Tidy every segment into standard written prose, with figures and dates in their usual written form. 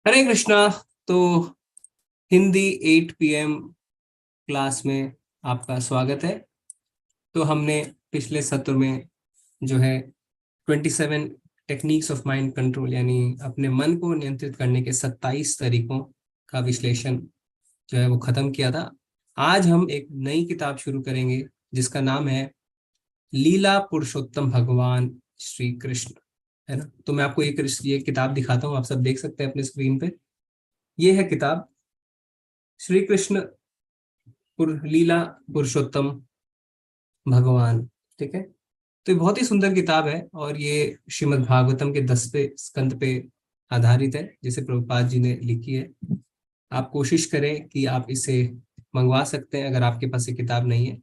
हरे कृष्णा। तो Hindi 8 PM class में आपका स्वागत है। तो हमने पिछले सत्र में जो है 27 टेक्निक्स ऑफ माइंड कंट्रोल यानी अपने मन को नियंत्रित करने के 27 तरीकों का विश्लेषण जो है वो खत्म किया था। आज हम एक नई किताब शुरू करेंगे जिसका नाम है लीला पुरुषोत्तम भगवान श्री कृष्ण, है ना। तो मैं आपको ये किताब दिखाता हूँ, आप सब देख सकते हैं अपने स्क्रीन पे। ये है किताब श्री कृष्ण लीला पुरुषोत्तम भगवान, ठीक है। तो ये बहुत ही सुंदर किताब है और ये श्रीमद् भागवतम के 10वें स्कंद पे आधारित है जिसे प्रभुपाद जी ने लिखी है। आप कोशिश करें कि आप इसे मंगवा सकते हैं अगर आपके पास ये किताब नहीं है,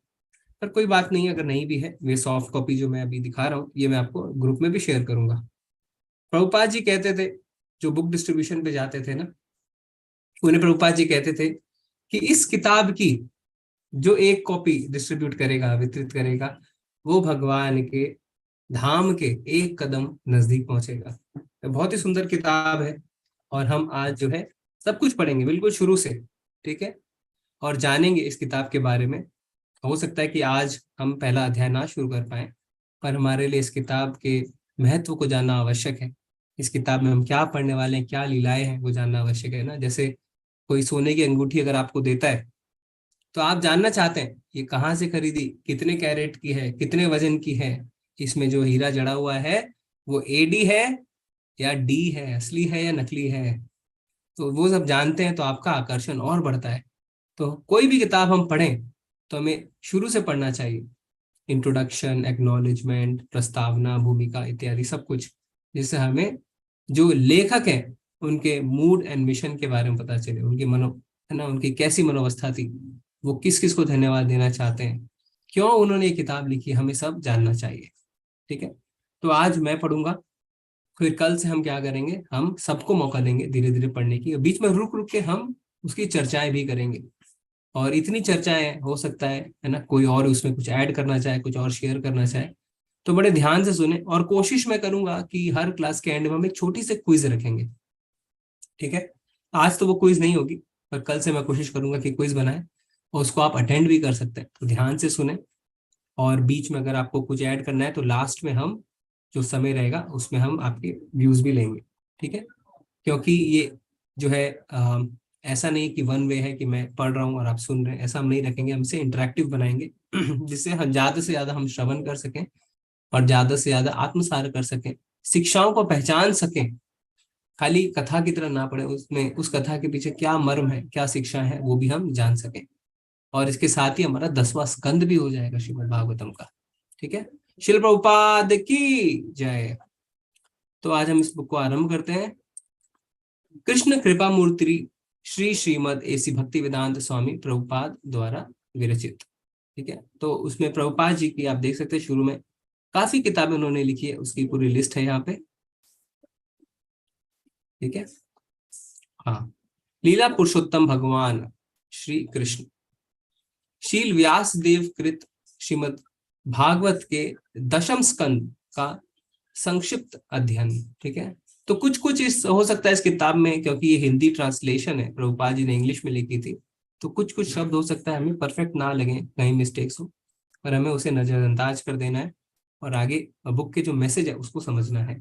पर कोई बात नहीं, अगर नहीं भी है ये सॉफ्ट कॉपी जो मैं अभी दिखा रहा हूँ ये मैं आपको ग्रुप में भी शेयर करूंगा। प्रभुपाद जी कहते थे, जो बुक डिस्ट्रीब्यूशन पे जाते थे ना, उन्हें प्रभुपाद जी कहते थे कि इस किताब की जो एक कॉपी डिस्ट्रीब्यूट करेगा, वितरित करेगा, वो भगवान के धाम के एक कदम नजदीक पहुंचेगा। तो बहुत ही सुंदर किताब है और हम आज जो है सब कुछ पढ़ेंगे बिल्कुल शुरू से, ठीक है, और जानेंगे इस किताब के बारे में। हो सकता है कि आज हम पहला अध्याय ना शुरू कर पाए, पर हमारे लिए इस किताब के महत्व को जानना आवश्यक है। इस किताब में हम क्या पढ़ने वाले हैं, क्या लीलाएं हैं, वो जानना आवश्यक है ना। जैसे कोई सोने की अंगूठी अगर आपको देता है तो आप जानना चाहते हैं ये कहाँ से खरीदी, कितने कैरेट की है, कितने वजन की है, इसमें जो हीरा जड़ा हुआ है वो AD है या D है, असली है या नकली है। तो वो सब जानते हैं तो आपका आकर्षण और बढ़ता है। तो कोई भी किताब हम पढ़ें तो हमें शुरू से पढ़ना चाहिए, इंट्रोडक्शन, एक्नॉलेजमेंट, प्रस्तावना, भूमिका इत्यादि सब कुछ, जिससे हमें जो लेखक हैं उनके मूड एंड मिशन के बारे में पता चले, उनकी मनो, है ना, उनकी कैसी मनोवस्था थी, वो किस किस को धन्यवाद देना चाहते हैं, क्यों उन्होंने ये किताब लिखी, हमें सब जानना चाहिए, ठीक है। तो आज मैं पढ़ूंगा, फिर कल से हम क्या करेंगे, हम सबको मौका देंगे धीरे धीरे पढ़ने की, बीच में रुक रुक के हम उसकी चर्चाएं भी करेंगे। और इतनी चर्चाएं हो सकता है ना, कोई और उसमें कुछ ऐड करना चाहे, कुछ और शेयर करना चाहे, तो बड़े ध्यान से सुने। और कोशिश मैं करूंगा कि हर क्लास के एंड में हम एक छोटी सी क्विज रखेंगे, ठीक है। आज तो वो क्विज नहीं होगी, पर कल से मैं कोशिश करूंगा कि क्विज बनाए और उसको आप अटेंड भी कर सकते हैं। तो ध्यान से सुने और बीच में अगर आपको कुछ ऐड करना है तो लास्ट में हम जो समय रहेगा उसमें हम आपके व्यूज भी लेंगे, ठीक है। क्योंकि ये जो है ऐसा नहीं कि वन वे है कि मैं पढ़ रहा हूँ और आप सुन रहे हैं, ऐसा हम नहीं रखेंगे, हम इसे इंटरेक्टिव बनाएंगे जिससे हम ज्यादा से ज्यादा हम श्रवण कर सकें और ज्यादा से ज्यादा आत्मसार कर सकें, शिक्षाओं को पहचान सकें। खाली कथा की तरह ना पढ़े, उसमें उस कथा के पीछे क्या मर्म है, क्या शिक्षा है, वो भी हम जान सकें। और इसके साथ ही हमारा 10वां स्कंद भी हो जाएगा श्रीमद् भागवतम का, ठीक है। शिल प्रभुपाद की जय। तो आज हम इस बुक को आरंभ करते हैं। कृष्ण कृपा मूर्ति श्री श्रीमद AC भक्ति वेदांत स्वामी प्रभुपाद द्वारा विरचित, ठीक है। तो उसमें प्रभुपाद जी की आप देख सकते हैं शुरू में काफी किताबें उन्होंने लिखी है, उसकी पूरी लिस्ट है यहाँ पे, ठीक है। हाँ, लीला पुरुषोत्तम भगवान श्री कृष्ण, शील व्यास देव कृत श्रीमद भागवत के 10वें स्कंद का संक्षिप्त अध्ययन, ठीक है। तो कुछ कुछ इस हो सकता है इस किताब में, क्योंकि ये हिंदी ट्रांसलेशन है, प्रभुपाद जी ने इंग्लिश में लिखी थी, तो कुछ कुछ शब्द हो सकता है हमें परफेक्ट ना लगे, कहीं मिस्टेक्स हो, पर हमें उसे नजरअंदाज कर देना है और आगे बुक के जो मैसेज है उसको समझना है,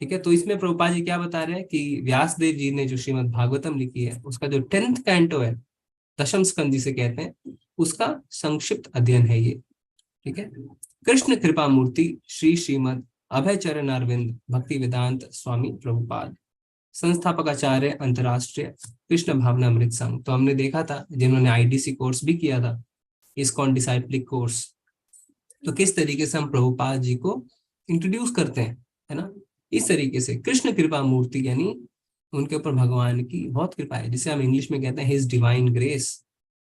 ठीक है। तो इसमें प्रभुपाद जी क्या बता रहे हैं कि व्यास देव जी ने जो श्रीमद् भागवतम लिखी है उसका जो 10th कैंटो है, 10वें स्कंद जिसे कहते हैं, उसका संक्षिप्त अध्ययन है ये, ठीक है। कृष्ण कृपा मूर्ति श्री श्रीमद अभय चरण अरविंद भक्ति वेदांत स्वामी प्रभुपाद, संस्थापक आचार्य अंतरराष्ट्रीय कृष्ण भावना अमृत संघ। तो हमने देखा था जिन्होंने IDC कोर्स भी किया था, इस्कॉन डिसाइप्लिक कोर्स, तो किस तरीके से हम प्रभुपाद जी को इंट्रोड्यूस करते हैं, है ना। इस तरीके से कृष्ण कृपा मूर्ति यानी उनके ऊपर भगवान की बहुत कृपा है, जिसे हम इंग्लिश में कहते हैं his divine grace,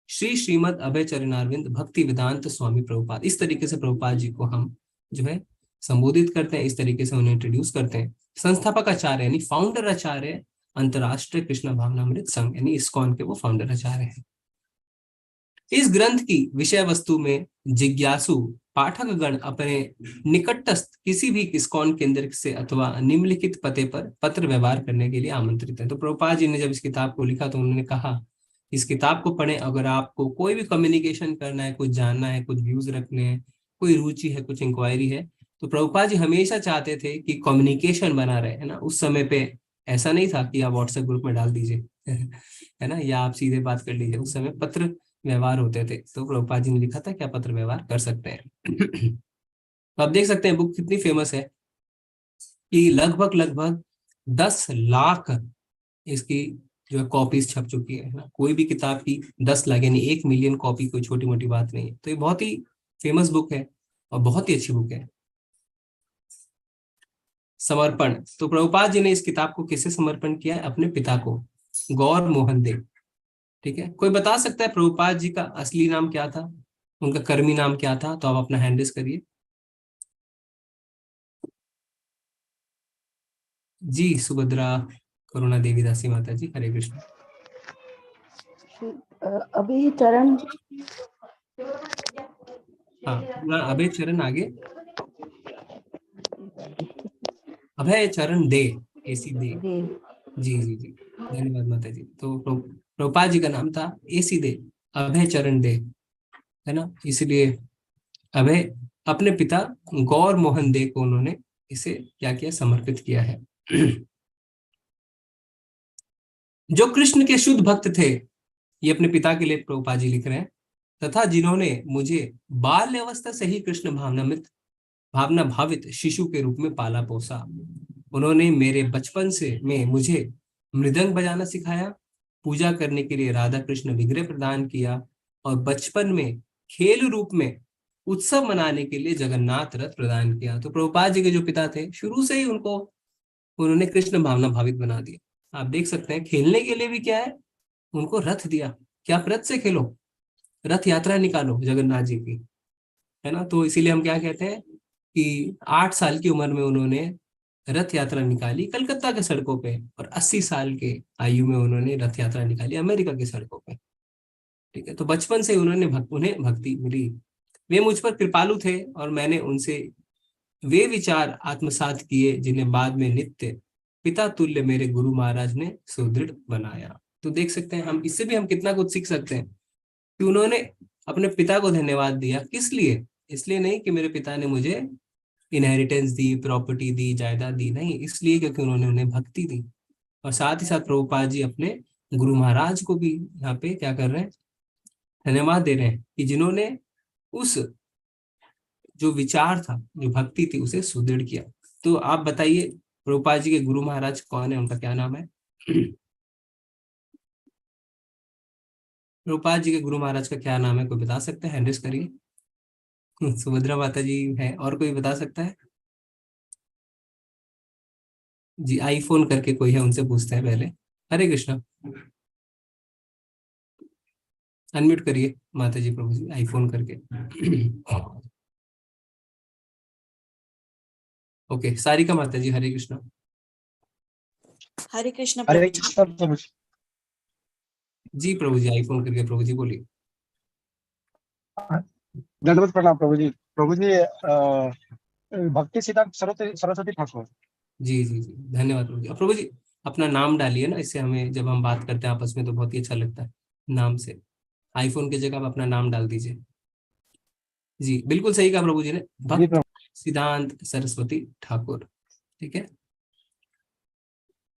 Shri Srimad Abhay Charanaravind Bhaktivedanta स्वामी प्रभुपाद। इस तरीके से प्रभुपाद जी को हम जो है संबोधित करते हैं, इस तरीके से उन्हें इंट्रोड्यूस करते हैं। संस्थापक आचार्य यानी फाउंडर आचार्य अंतरराष्ट्रीय कृष्ण भावनामृत संघ यानी इस्कॉन के वो फाउंडर आचार्य हैं। इस ग्रंथ की विषय वस्तु में जिज्ञासु पाठकगण अपने निकटस्थ किसी भी इस्कॉन केंद्र से अथवा निम्नलिखित पते पर पत्र व्यवहार करने के लिए आमंत्रित है। तो प्रभुपाद जी ने जब इस किताब को लिखा तो उन्होंने कहा इस किताब को पढ़ें, अगर आपको कोई भी कम्युनिकेशन करना है, कुछ जानना है, कुछ व्यूज रखने हैं, कोई रुचि है, कुछ इंक्वायरी है। तो प्रभुपाद जी हमेशा चाहते थे कि कम्युनिकेशन बना रहे, है ना। उस समय पे ऐसा नहीं था कि आप व्हाट्सएप ग्रुप में डाल दीजिए है ना, या आप सीधे बात कर लीजिए। उस समय पत्र व्यवहार होते थे, तो प्रभुपाद जी ने लिखा था कि आप पत्र व्यवहार कर सकते हैं। तो आप देख सकते हैं बुक कितनी फेमस है कि लगभग लगभग 10 लाख इसकी जो है कॉपीज छप चुकी है ना। कोई भी किताब की 10 लाख यानी 1 मिलियन कॉपी कोई छोटी मोटी बात नहीं है। तो ये बहुत ही फेमस बुक है और बहुत ही अच्छी बुक है। समर्पण, तो प्रभुपाद जी ने इस किताब को किसे समर्पण किया है? अपने पिता को, गौर मोहन देव। ठीक है, कोई बता सकता है प्रभुपाद जी का असली नाम क्या था, उनका कर्मी नाम क्या था? तो आप अपना हैंड रेज करिए। जी, सुभद्रा करुणा देवी दासी माता जी, हरे कृष्ण। अभी चरण, हाँ, अभय चरण आगे, अभय चरण दे, एसी दे। जी जी जी, धन्यवाद माता जी। तो प्रभुपाद जी का नाम था एसी दे, अभय चरण दे, है ना। इसलिए अभय अपने पिता गौर मोहन दे को उन्होंने इसे क्या किया, समर्पित किया है। जो कृष्ण के शुद्ध भक्त थे, ये अपने पिता के लिए प्रभुपाद जी लिख रहे हैं, तथा जिन्होंने मुझे बाल्य अवस्था से ही कृष्ण भावना भावित शिशु के रूप में पाला पोसा। उन्होंने मेरे बचपन से में मुझे मृदंग बजाना सिखाया, पूजा करने के लिए राधा कृष्ण विग्रह प्रदान किया, और बचपन में खेल रूप में उत्सव मनाने के लिए जगन्नाथ रथ प्रदान किया। तो प्रभुपाद जी के जो पिता थे, शुरू से ही उन्होंने कृष्ण भावना भावित बना दिया। आप देख सकते हैं खेलने के लिए भी क्या है, उनको रथ दिया कि आप रथ से खेलो, रथ यात्रा निकालो जगन्नाथ जी की, है ना। तो इसीलिए हम क्या कहते हैं कि 8 साल की उम्र में उन्होंने रथ यात्रा निकाली कलकत्ता के सड़कों पे, और 80 साल के आयु में उन्होंने रथ यात्रा निकाली अमेरिका की सड़कों पे। ठीक है, तो बचपन से उन्हें भक्ति मिली। वे मुझ पर कृपालु थे और मैंने उनसे वे विचार आत्मसात किए जिन्हें बाद में नित्य पिता तुल्य मेरे गुरु महाराज ने सुदृढ़ बनाया। तो देख सकते हैं हम, इससे भी हम कितना कुछ सीख सकते हैं कि उन्होंने अपने पिता को धन्यवाद दिया। किस लिए? इसलिए नहीं कि मेरे पिता ने मुझे इनहेरिटेंस दी, प्रॉपर्टी दी, जायदाद दी, नहीं, इसलिए क्योंकि उन्होंने उन्हें भक्ति दी। और साथ ही साथ प्रभुपाद जी अपने गुरु महाराज को भी यहाँ पे क्या कर रहे हैं, धन्यवाद दे रहे हैं कि जिन्होंने उस जो विचार था, जो भक्ति थी, उसे सुदृढ़ किया। तो आप बताइए प्रभुपाद जी के गुरु महाराज कौन है, उनका क्या नाम है? प्रभुपाद जी के गुरु महाराज का क्या नाम है, कोई बता सकते हैं? हैंड रेज करिए। सुभद्रा माता जी है, और कोई बता सकता है? जी, आईफोन करके कोई है, उनसे पूछते हैं पहले। हरे कृष्णा, अनम्यूट करिए माता जी, प्रभु जी, आईफोन करके। ओके, सारिका माता जी, हरे कृष्णा। हरे कृष्ण हरे प्रभु जी। कृष्ण प्रभु जी। जी प्रभु जी, आईफोन करके प्रभु जी बोलिए। दंडवत प्रणाम प्रभु जी। प्रभु जी भक्ति सिद्धांत सरस्वती ठाकुर। जी जी जी, धन्यवाद प्रभु जी। अब प्रभु जी अपना नाम डालिए ना, इससे हमें जब हम बात करते हैं आपस में तो बहुत ही अच्छा लगता है नाम से। आईफोन की जगह आप अपना नाम डाल दीजिए। जी, बिल्कुल सही कहा प्रभु जी ने, जी भक्त प्रभु। सिद्धांत सरस्वती ठाकुर। ठीक है,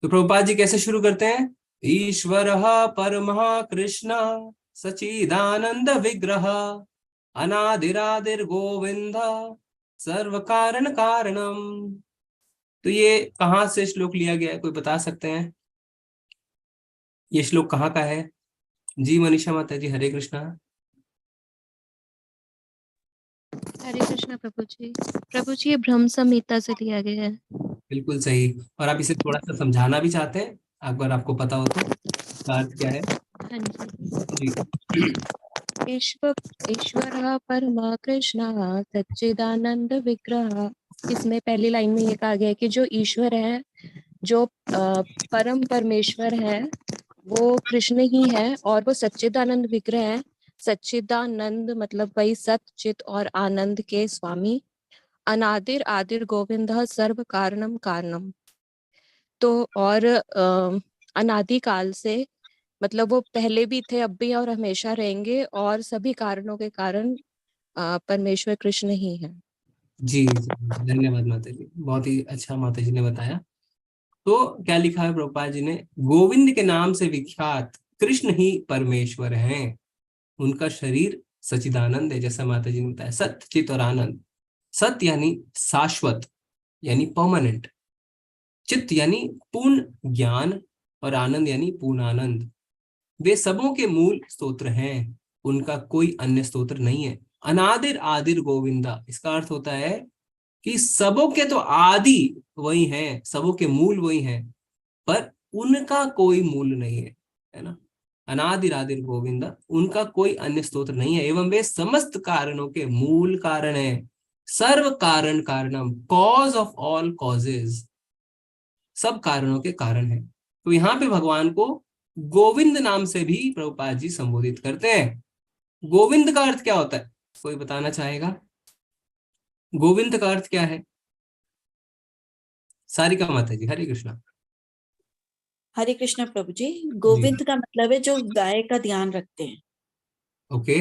तो प्रभुपाद जी कैसे शुरू करते हैं? ईश्वर परमः कृष्ण सचिदानंद विग्रह अनादिरादिर गोविंद सर्व कारण कारणम। तो ये कहाँ से श्लोक लिया गया है, कोई बता सकते हैं? ये श्लोक कहाँ का है? जी मनीषा माता जी, हरे कृष्णा। हरे कृष्णा प्रभु जी। प्रभु जी, ये ब्रह्म संहिता से लिया गया है। बिल्कुल सही। और आप इसे थोड़ा सा समझाना भी चाहते हैं, अगर आपको पता हो तो, इसका अर्थ क्या है? हाँ जी। जी। ईश्वर परमा कृष्ण सच्चिदानंद विग्रह। इसमें पहली लाइन में ये कहा गया है कि जो ईश्वर है, जो परम परमेश्वर है, वो कृष्ण ही है और वो सच्चिदानंद विग्रह है, सच्चिदानंद मतलब वही सत चित और आनंद के स्वामी। अनादिर आदिर गोविंद सर्व कारणम कारणम। तो और अनादि काल से मतलब वो पहले भी थे, अब भी और हमेशा रहेंगे, और सभी कारणों के कारण परमेश्वर कृष्ण ही है। जी जी, धन्यवाद माता जी, बहुत ही अच्छा माता जी ने बताया। तो क्या लिखा है प्रभुपाद जी ने, गोविंद के नाम से विख्यात कृष्ण ही परमेश्वर हैं। उनका शरीर सचिदानंद है, जैसा माता जी ने बताया, सत्य चित और आनंद। सत्य यानी शाश्वत, यानी परमानेंट। चित्त यानी पूर्ण ज्ञान, और आनंद यानी पूर्ण आनंद। वे सबों के मूल स्तोत्र हैं, उनका कोई अन्य स्तोत्र नहीं है। अनादिर आदिर गोविंदा, इसका अर्थ होता है कि सबों के तो आदि वही हैं, सबों के मूल वही हैं, पर उनका कोई मूल नहीं है ना। अनादिर आदिर गोविंदा, उनका कोई अन्य स्तोत्र नहीं है, एवं वे समस्त कारणों के मूल कारण है। सर्व कारण कारणम, कॉज ऑफ ऑल कॉजेज, सब कारणों के कारण है। तो यहाँ पे भगवान को गोविंद नाम से भी प्रभुपाद जी संबोधित करते हैं। गोविंद का अर्थ क्या होता है, कोई बताना चाहेगा? गोविंद का अर्थ क्या है? सारिका माता जी, हरे कृष्णा। हरे कृष्णा प्रभु जी। जी, गोविंद का मतलब है जो गाय का ध्यान रखते हैं। ओके।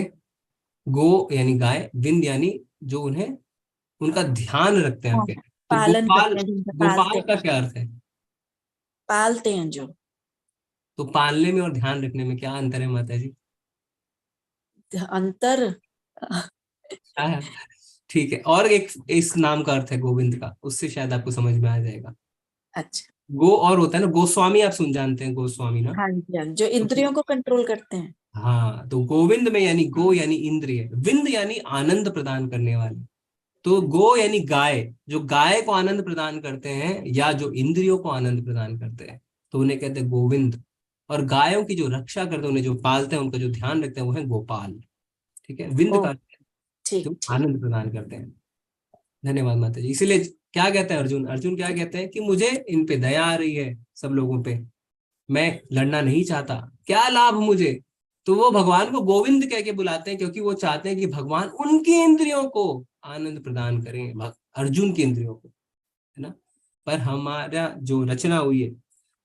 गो यानी गाय, विंद यानी जो उन्हें, उनका ध्यान रखते हैं हाँ, आपके। तो पालन गोपाल, करते हैं, जिनसे पालते गोपाल हैं, का क्या अर्थ है? पालते हैं जो। तो पालने में और ध्यान रखने में क्या अंतर है माता जी? अंतर। क्या है? ठीक है, और एक इस नाम का अर्थ है गोविंद का, उससे शायद आपको समझ में आ जाएगा। अच्छा। गो और होता है ना, गोस्वामी, आप सुन जानते हैं गोस्वामी ना? हाँ जी, हाँ, जो तो इंद्रियों को कंट्रोल करते हैं। हाँ, तो गोविंद में यानी गो यानी इंद्रिय, विंद यानी आनंद प्रदान करने वाले। तो गो यानी गाय, जो गाय को आनंद प्रदान करते हैं, या जो इंद्रियों को आनंद प्रदान करते हैं, तो उन्हें कहते हैं गोविंद। और गायों की जो रक्षा करते हैं, उन्हें जो पालते हैं, उनका जो ध्यान रखते हैं, वो है गोपाल। ठीक है, विंद ओ, का ठीक जो ठीक। आनंद प्रदान करते हैं। धन्यवाद माता जी। इसीलिए क्या कहते हैं अर्जुन, अर्जुन क्या कहते हैं कि मुझे इन पे दया आ रही है, सब लोगों पे, मैं लड़ना नहीं चाहता, क्या लाभ मुझे। तो वो भगवान को गोविंद कह के बुलाते हैं, क्योंकि वो चाहते हैं कि भगवान उनकी इंद्रियों को आनंद प्रदान करें, अर्जुन की इंद्रियों को, है ना। पर हमारा जो रचना हुई है,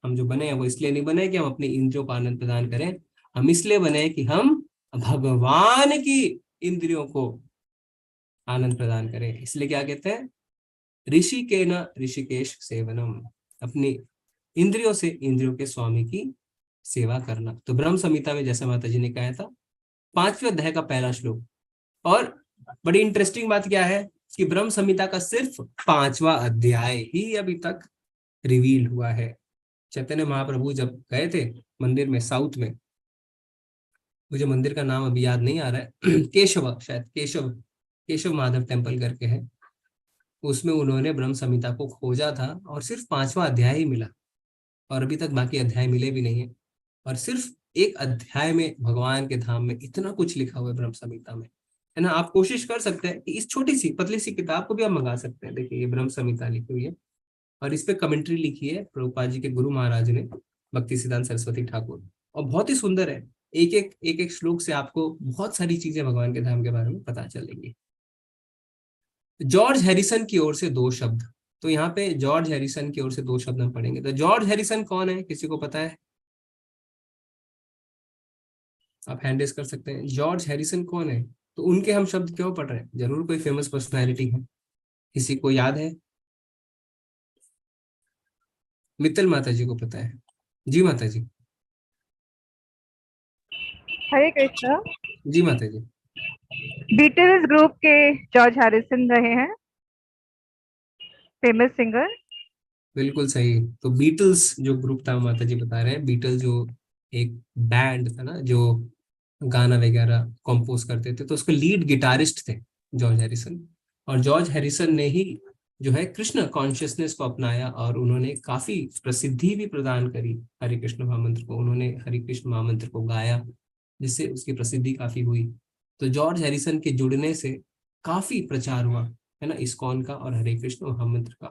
हम जो बने हैं, वो इसलिए नहीं बने कि हम अपनी इंद्रियों को आनंद प्रदान करें, हम इसलिए बने कि हम भगवान की इंद्रियों को आनंद प्रदान करें। इसलिए क्या कहते हैं, ऋषि के न ऋषिकेश सेवनम, अपनी इंद्रियों से इंद्रियों के स्वामी की सेवा करना। तो ब्रह्म संहिता में जैसा माता जी ने कहा था, 5वें अध्याय का पहला श्लोक। और बड़ी इंटरेस्टिंग बात क्या है कि ब्रह्म संहिता का सिर्फ 5वां अध्याय ही अभी तक रिवील हुआ है। चैतन्य महाप्रभु जब गए थे मंदिर में साउथ में, मुझे मंदिर का नाम अभी याद नहीं आ रहा है, केशव, शायद केशव, केशव माधव टेम्पल करके है, उसमें उन्होंने ब्रह्म संहिता को खोजा था और सिर्फ 5वां अध्याय ही मिला, और अभी तक बाकी अध्याय मिले भी नहीं है। और सिर्फ एक अध्याय में भगवान के धाम में इतना कुछ लिखा हुआ है ब्रह्म संहिता में, है ना। आप कोशिश कर सकते हैं कि इस छोटी सी पतली सी किताब को भी आप मंगा सकते हैं। देखिए, ये ब्रह्म संहिता लिखी हुई है, और इस पे कमेंट्री लिखी है प्रभुपाद जी के गुरु महाराज ने, भक्ति सिद्धांत सरस्वती ठाकुर, और बहुत ही सुंदर है। एक एक श्लोक से आपको बहुत सारी चीजें भगवान के धाम के बारे में पता चलेंगी। जॉर्ज हैरिसन की ओर से 2 शब्द, तो यहाँ पे जॉर्ज हैरिसन की ओर से 2 शब्द हम पढ़ेंगे। तो जॉर्ज हैरिसन कौन है, किसी को पता है? आप हैंड रेज कर सकते हैं। जॉर्ज हैरिसन कौन है, तो उनके हम शब्द क्यों पढ़ रहे हैं? जरूर कोई फेमस पर्सनैलिटी है, किसी को याद है? मित्तल माता जी को पता है? जी माता जी। हरे कृष्णा। जी माता जी। बीटल्स ग्रुप के जॉर्ज हैरिसन रहे हैं, फेमस सिंगर। बिल्कुल सही। तो बीटल्स जो ग्रुप था, माता जी बता रहे हैं, बीटल जो एक बैंड था ना, जो गाना वगैरह कंपोज करते थे, तो उसके लीड गिटारिस्ट थे जॉर्ज हैरिसन। और जॉर्ज हैरिसन ने ही जो है कृष्ण कॉन्शियसनेस को अपनाया, और उन्होंने काफी प्रसिद्धि भी प्रदान करी हरे कृष्ण महामंत्र को। उन्होंने हरे कृष्ण महामंत्र को गाया, जिससे उसकी प्रसिद्धि काफी हुई। तो जॉर्ज हैरिसन के जुड़ने से काफी प्रचार हुआ, है ना, इस्कॉन का और हरे कृष्ण महामंत्र का।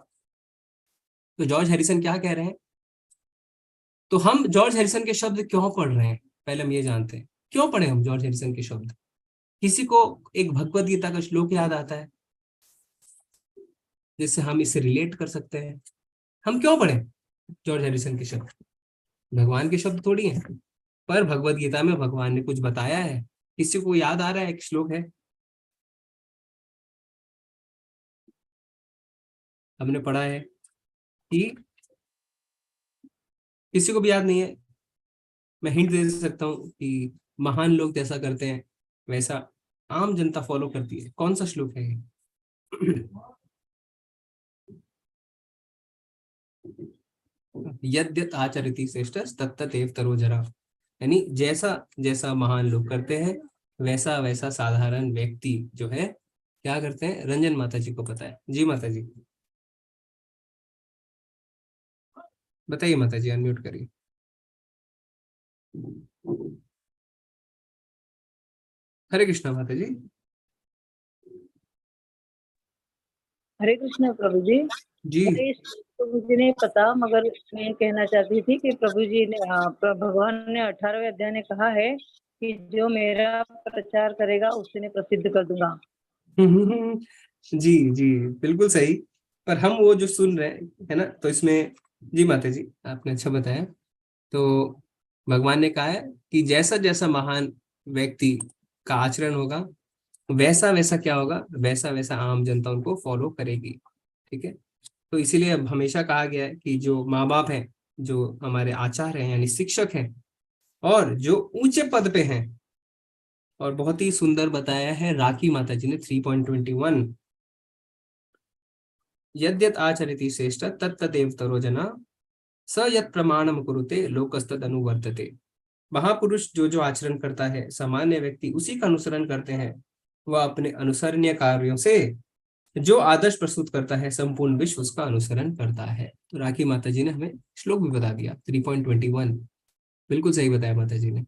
तो जॉर्ज हैरिसन क्या कह रहे हैं, तो हम जॉर्ज हैरिसन के शब्द क्यों पढ़ रहे हैं, पहले हम ये जानते हैं क्यों पढ़े हम जॉर्ज हैरिसन के शब्द? किसी को एक भगवत गीता का श्लोक याद आता है जिससे हम इसे रिलेट कर सकते हैं, हम क्यों पढ़े जॉर्ज हैरिसन के शब्द? भगवान के शब्द थोड़ी हैं, पर भगवत गीता में भगवान ने कुछ बताया है। किसी को याद आ रहा है? एक श्लोक है, हमने पढ़ा है कि, किसी को भी याद नहीं है? मैं हिंट दे सकता हूँ कि महान लोग जैसा करते हैं वैसा आम जनता फॉलो करती है। कौन सा श्लोक है ये? यद्यत आचरति श्रेष्ठ तत्तदेव तरोजरा, यानी जैसा जैसा महान लोग करते हैं वैसा वैसा साधारण व्यक्ति जो है क्या करते हैं। रंजन माता जी को पता है। जी माता जी बताइए, माता जी अनम्यूट करिए। हरे कृष्णा माता जी। हरे कृष्ण प्रभु जी। जी मुझे इस प्रभु जी ने पता, मगर मैं कहना चाहती थी कि प्रभु जी ने भगवान ने 18वें अध्याय में कहा है कि जो मेरा प्रचार करेगा उसे मैं प्रसिद्ध कर दूंगा। जी जी बिल्कुल सही। पर हम वो जो सुन रहे हैं है ना, तो इसमें जी माता जी आपने अच्छा बताया। तो भगवान ने कहा है कि जैसा जैसा महान व्यक्ति का आचरण होगा वैसा वैसा क्या होगा, वैसा वैसा आम जनता उनको फॉलो करेगी। ठीक है, तो इसीलिए अब हमेशा कहा गया है कि जो माँ बाप हैं, जो हमारे आचार्य हैं यानी शिक्षक हैं, और जो ऊंचे पद पे हैं, और बहुत ही सुंदर बताया है राखी माता जी ने 3.21, यद्यत आचरति श्रेष्ठ तत्तदेव तरोजना स यत् प्रमाणम कुरुते लोकस्तद अनुवर्तते। महापुरुष जो जो आचरण करता है सामान्य व्यक्ति उसी का अनुसरण करते हैं। वह अपने अनुसरणीय कार्यों से जो आदर्श प्रस्तुत करता है संपूर्ण विश्व उसका अनुसरण करता है। तो राखी माता जी ने हमें श्लोक भी बता दिया 3.21, बिल्कुल सही बताया माता जी ने।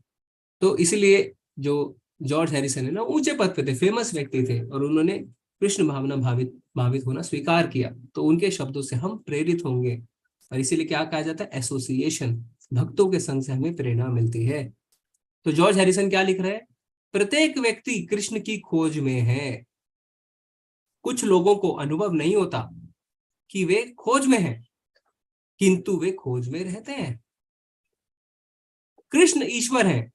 तो इसलिए जो जॉर्ज हैरिसन है ना, ऊंचे पद पे थे, फेमस व्यक्ति थे, और उन्होंने कृष्ण भावना भावित होना स्वीकार किया। तो उनके शब्दों से हम प्रेरित होंगे, और इसीलिए क्या कहा जाता है, एसोसिएशन, भक्तों के संग से हमें प्रेरणा मिलती है। तो जॉर्ज हैरिसन क्या लिख रहे हैं, प्रत्येक व्यक्ति कृष्ण की खोज में है। कुछ लोगों को अनुभव नहीं होता कि वे खोज में हैं, किंतु वे खोज में रहते हैं। कृष्ण ईश्वर है,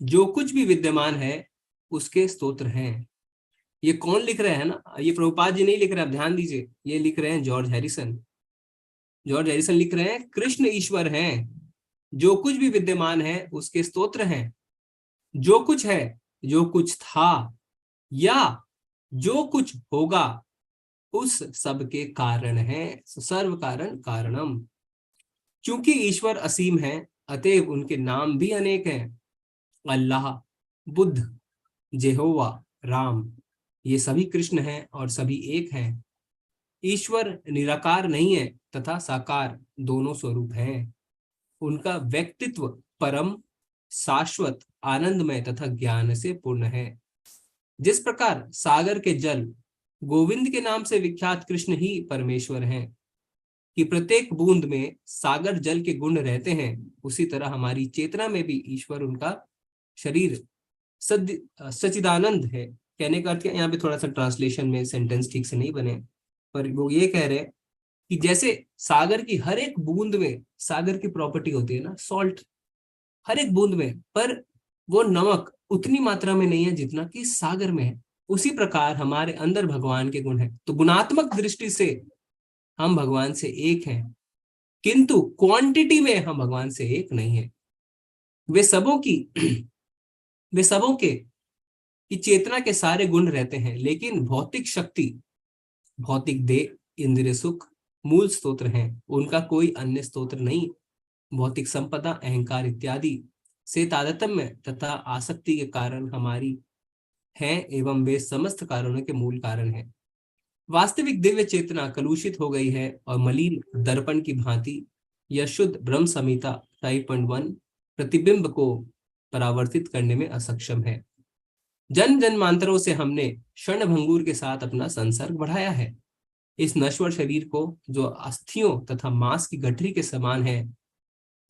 जो कुछ भी विद्यमान है उसके स्तोत्र हैं। ये कौन लिख रहे हैं ना, ये प्रभुपाद जी नहीं लिख रहे हैं, आप ध्यान दीजिए, ये लिख रहे हैं जॉर्ज हैरिसन। जॉर्ज हैरिसन लिख रहे हैं कृष्ण ईश्वर हैं, जो कुछ भी विद्यमान है उसके स्तोत्र हैं। जो कुछ है, जो कुछ था, या जो कुछ होगा, उस सब के कारण है। सर्व कारण कारणम। क्योंकि ईश्वर असीम है, अतएव उनके नाम भी अनेक हैं। अल्लाह, बुद्ध, जेहोवा, राम, ये सभी कृष्ण हैं और सभी एक हैं। ईश्वर निराकार नहीं है तथा साकार दोनों स्वरूप हैं। उनका व्यक्तित्व परम, शाश्वत, आनंदमय तथा ज्ञान से पूर्ण है। जिस प्रकार सागर के जल गोविंद के नाम से विख्यात कृष्ण ही परमेश्वर हैं, कि प्रत्येक बूंद में सागर जल के गुण रहते हैं, उसी तरह हमारी चेतना में भी ईश्वर, उनका शरीर सच्चिदानंद है। कहने का अर्थ यहाँ पे थोड़ा सा ट्रांसलेशन में सेंटेंस ठीक से नहीं बने, पर वो ये कह रहे हैं कि जैसे सागर की हर एक बूंद में, सागर की प्रॉपर्टी होती है ना सॉल्ट, हर एक बूंद में, पर वो नमक उतनी मात्रा में नहीं है जितना कि सागर में है। उसी प्रकार हमारे अंदर भगवान के गुण है। तो गुणात्मक दृष्टि से हम भगवान से एक हैं, किंतु क्वांटिटी में हम भगवान से एक नहीं है। वे सबों के कि चेतना के सारे गुण रहते हैं, लेकिन भौतिक शक्ति, भौतिक देह, इंद्रिय सुख मूल स्तोत्र हैं, उनका कोई अन्य स्तोत्र नहीं। भौतिक संपदा, अहंकार इत्यादि से तारतम्य तथा आसक्ति के कारण हमारी हैं, एवं वे समस्त कारणों के मूल कारण हैं। वास्तविक दिव्य चेतना कलुषित हो गई है और मलिन दर्पण की भांति यह शुद्ध ब्रह्म संहिता 5.1 प्रतिबिंब को परावर्तित करने में असक्षम है। जन्म जन्मांतरों से हमने क्षण भंगुर के साथ अपना संसर्ग बढ़ाया है। इस नश्वर शरीर को, जो अस्थियों तथा मांस की गठरी के समान है,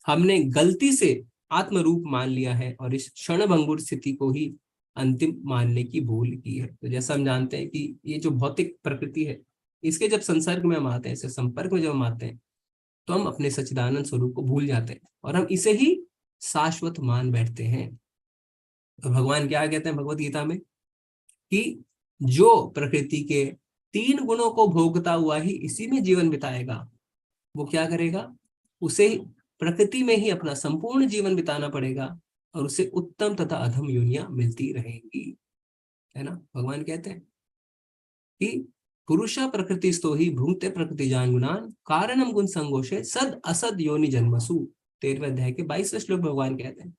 हमने गलती से आत्म रूप मान लिया है और इस क्षणभंगुर स्थिति को ही अंतिम मानने की भूल की है। तो जैसा हम जानते हैं कि ये जो भौतिक प्रकृति है, इसके जब संसर्ग में हम आते हैं, इसके संपर्क में जब हम आते हैं, तो हम अपने सच्चिदानंद स्वरूप को भूल जाते हैं और हम इसे ही शाश्वत मान बैठते हैं। तो भगवान क्या कहते हैं भगवत गीता में कि जो प्रकृति के 3 गुणों को भोगता हुआ ही इसी में जीवन बिताएगा, वो क्या करेगा, उसे प्रकृति में ही अपना संपूर्ण जीवन बिताना पड़ेगा और उसे उत्तम तथा अधम योनियां मिलती रहेंगी, है ना। भगवान कहते हैं कि पुरुषा प्रकृति स्तो ही भूंगते प्रकृति जान गुणान कारणम गुण संगोषे सद असद योनि जन्मसु। 13वें अध्याय के 22वें श्लोक भगवान कहते हैं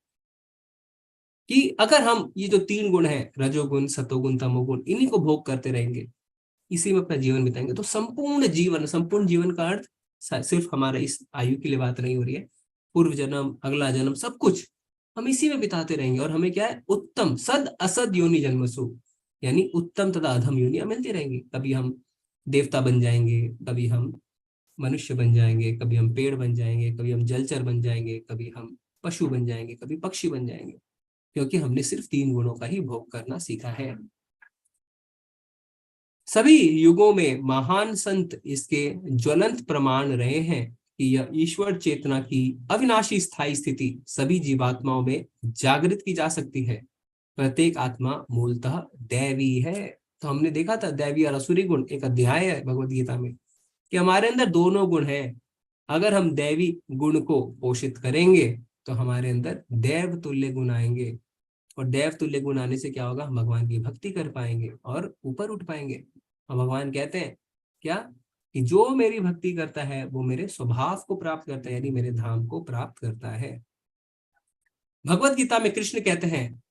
कि अगर हम ये जो 3 गुण हैं, रजोगुण, सतोगुण, तमोगुण, इन्हीं को भोग करते रहेंगे, इसी में अपना जीवन बिताएंगे, तो संपूर्ण जीवन का अर्थ सिर्फ हमारा इस आयु के लिए बात नहीं हो रही है, पूर्व जन्म, अगला जन्म, सब कुछ हम इसी में बिताते रहेंगे और हमें क्या है, उत्तम सद असद योनि जन्मसु, यानी उत्तम तथा अधम योनियां मिलती रहेंगी। कभी हम देवता बन जाएंगे, कभी हम मनुष्य बन जाएंगे, कभी हम पेड़ बन जाएंगे, कभी हम जलचर बन जाएंगे, कभी हम पशु बन जाएंगे, कभी पक्षी बन जाएंगे, क्योंकि हमने सिर्फ 3 गुणों का ही भोग करना सीखा है। सभी युगों में महान संत इसके ज्वलंत प्रमाण रहे हैं कि यह ईश्वर चेतना की अविनाशी स्थायी स्थिति सभी जीवात्माओं में जागृत की जा सकती है। प्रत्येक आत्मा मूलतः दैवी है। तो हमने देखा था दैवी और असुरी गुण, एक अध्याय है भगवद गीता में कि हमारे अंदर दोनों गुण हैं। अगर हम दैवी गुण को पोषित करेंगे तो हमारे अंदर देव तुल्य गुण आएंगे और देव तुल्य गुण आने से क्या होगा, हम भगवान की भक्ति कर पाएंगे और ऊपर उठ पाएंगे। और भगवान कहते हैं क्या कि जो मेरी भक्ति करता है वो मेरे स्वभाव को प्राप्त करता है, यानी मेरे धाम को प्राप्त करता है। भगवत गीता में कृष्ण कहते हैं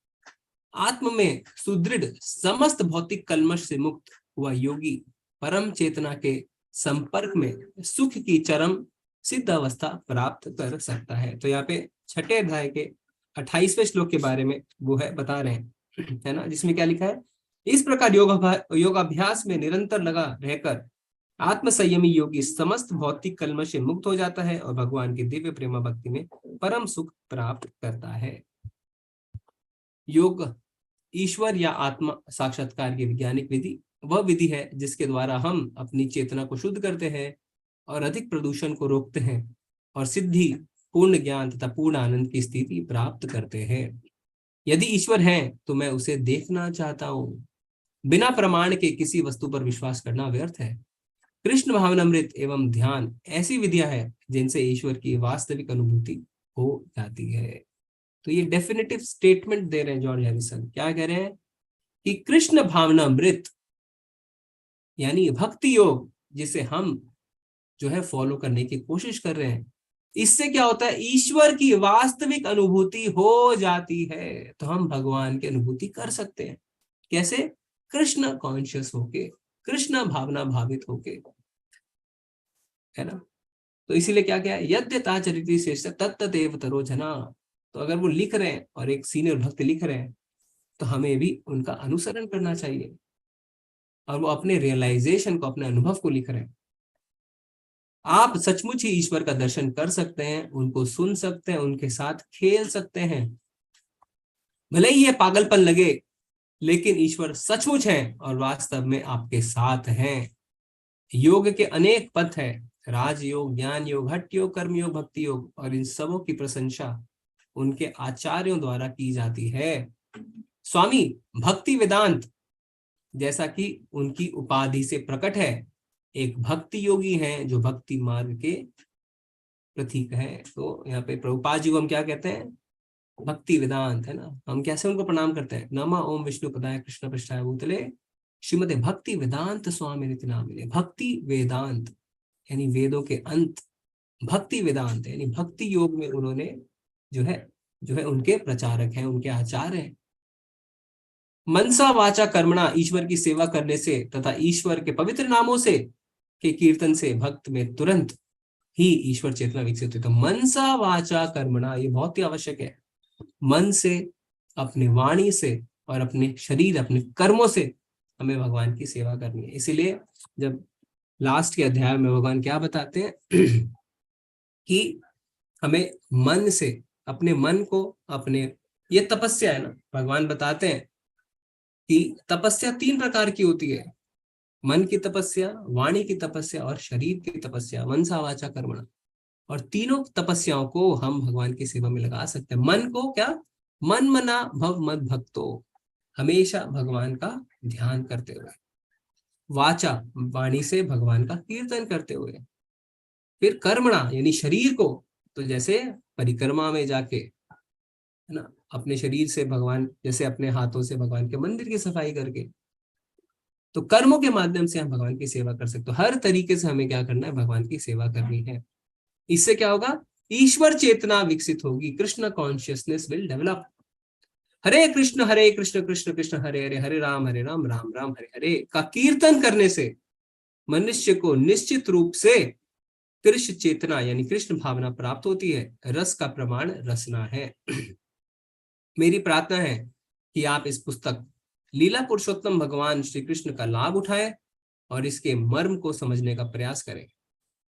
आत्म में सुदृढ़ समस्त भौतिक कल्मश से मुक्त हुआ योगी परम चेतना के संपर्क में सुख की चरम सिद्ध अवस्था प्राप्त कर सकता है। तो यहाँ पे 6ठे अध्याय के 28वें श्लोक के बारे में वो है बता रहे हैं, है ना, जिसमें क्या लिखा है, इस प्रकार योगाभ्यास में निरंतर लगा रहकर आत्म संयमी योगी समस्त भौतिक कल्मश से मुक्त हो जाता है और भगवान की दिव्य प्रेमा भक्ति में परम सुख प्राप्त करता है। योग ईश्वर या आत्मा साक्षात्कार की वैज्ञानिक विधि वह विधि है जिसके द्वारा हम अपनी चेतना को शुद्ध करते हैं और अधिक प्रदूषण को रोकते हैं और सिद्धि, पूर्ण ज्ञान तथा पूर्ण आनंद की स्थिति प्राप्त करते हैं। यदि ईश्वर है तो मैं उसे देखना चाहता हूँ। बिना प्रमाण के किसी वस्तु पर विश्वास करना व्यर्थ है। कृष्ण भावनामृत एवं ध्यान ऐसी विधियां हैं जिनसे ईश्वर की वास्तविक अनुभूति हो जाती है। तो ये डेफिनेटिव स्टेटमेंट दे रहे हैं जॉर्ज हैरिसन। क्या कह रहे हैं कि कृष्ण भावनामृत यानी भक्ति योग जिसे हम जो है फॉलो करने की कोशिश कर रहे हैं, इससे क्या होता है, ईश्वर की वास्तविक अनुभूति हो जाती है। तो हम भगवान की अनुभूति कर सकते हैं। कैसे? कृष्ण कॉन्शियस होके, कृष्ण भावना भावित होके, है ना। तो इसीलिए क्या क्या है, यद्यताचरिति श्रेष्ठ तत्तदेव तरो जना। तो अगर वो लिख रहे हैं और एक सीनियर भक्त लिख रहे हैं तो हमें भी उनका अनुसरण करना चाहिए। और वो अपने रियलाइजेशन को, अपने अनुभव को लिख रहे हैं। आप सचमुच ही ईश्वर का दर्शन कर सकते हैं, उनको सुन सकते हैं, उनके साथ खेल सकते हैं। भले ही ये पागलपन लगे, लेकिन ईश्वर सचमुच है और वास्तव में आपके साथ हैं। योग के अनेक पथ हैं, राजयोग, ज्ञान योग, हठ योग, कर्म योग, भक्ति योग, और इन सबों की प्रशंसा उनके आचार्यों द्वारा की जाती है। स्वामी भक्ति वेदांत, जैसा कि उनकी उपाधि से प्रकट है, एक भक्ति योगी हैं जो भक्ति मार्ग के प्रतीक हैं। तो यहाँ पे प्रभुपाद जी को हम क्या कहते हैं, भक्ति वेदांत, है ना। हम कैसे उनको प्रणाम करते हैं, नमः ओम विष्णु पदाय कृष्ण पृष्ठाय भूतले श्रीमते भक्ति वेदांत स्वामी नित्य नामिने। भक्ति वेदांत यानी वेदों के अंत, भक्ति वेदांत यानी भक्ति योग में उन्होंने जो है उनके प्रचारक हैं, उनके आचार्य हैं। मनसा वाचा कर्मणा, ईश्वर की सेवा करने से तथा ईश्वर के पवित्र नामों से के कीर्तन से भक्त में तुरंत ही ईश्वर चेतना विकसित होती है। तो मनसा वाचा कर्मणा ये बहुत ही आवश्यक है। मन से, अपने वाणी से और अपने शरीर, अपने कर्मों से हमें भगवान की सेवा करनी है। इसीलिए जब लास्ट के अध्याय में भगवान क्या बताते हैं कि हमें मन से अपने मन को, अपने, ये तपस्या है ना, भगवान बताते हैं कि तपस्या 3 प्रकार की होती है, मन की तपस्या, वाणी की तपस्या और शरीर की तपस्या, मनसा वाचा कर्मणा। और तीनों तपस्याओं को हम भगवान की सेवा में लगा सकते हैं। मन को क्या, मन मना भव मद भक्तो, हमेशा भगवान का ध्यान करते हुए, वाचा वाणी से भगवान का कीर्तन करते हुए, फिर कर्मणा यानी शरीर को, तो जैसे परिक्रमा में जाके, है ना, अपने शरीर से भगवान, जैसे अपने हाथों से भगवान के मंदिर की सफाई करके, तो कर्मों के माध्यम से हम भगवान की सेवा कर सकते हो। हर तरीके से हमें क्या करना है, भगवान की सेवा करनी है। इससे क्या होगा, ईश्वर चेतना विकसित होगी, कृष्ण कॉन्शियसनेस विल डेवलप। हरे कृष्ण कृष्ण कृष्ण हरे हरे, हरे राम राम राम हरे हरे का कीर्तन करने से मनुष्य को निश्चित रूप से कृष्ण चेतना यानी कृष्ण भावना प्राप्त होती है। रस का प्रमाण रसना है। मेरी प्रार्थना है कि आप इस पुस्तक लीला पुरुषोत्तम भगवान श्री कृष्ण का लाभ उठाएं और इसके मर्म को समझने का प्रयास करें।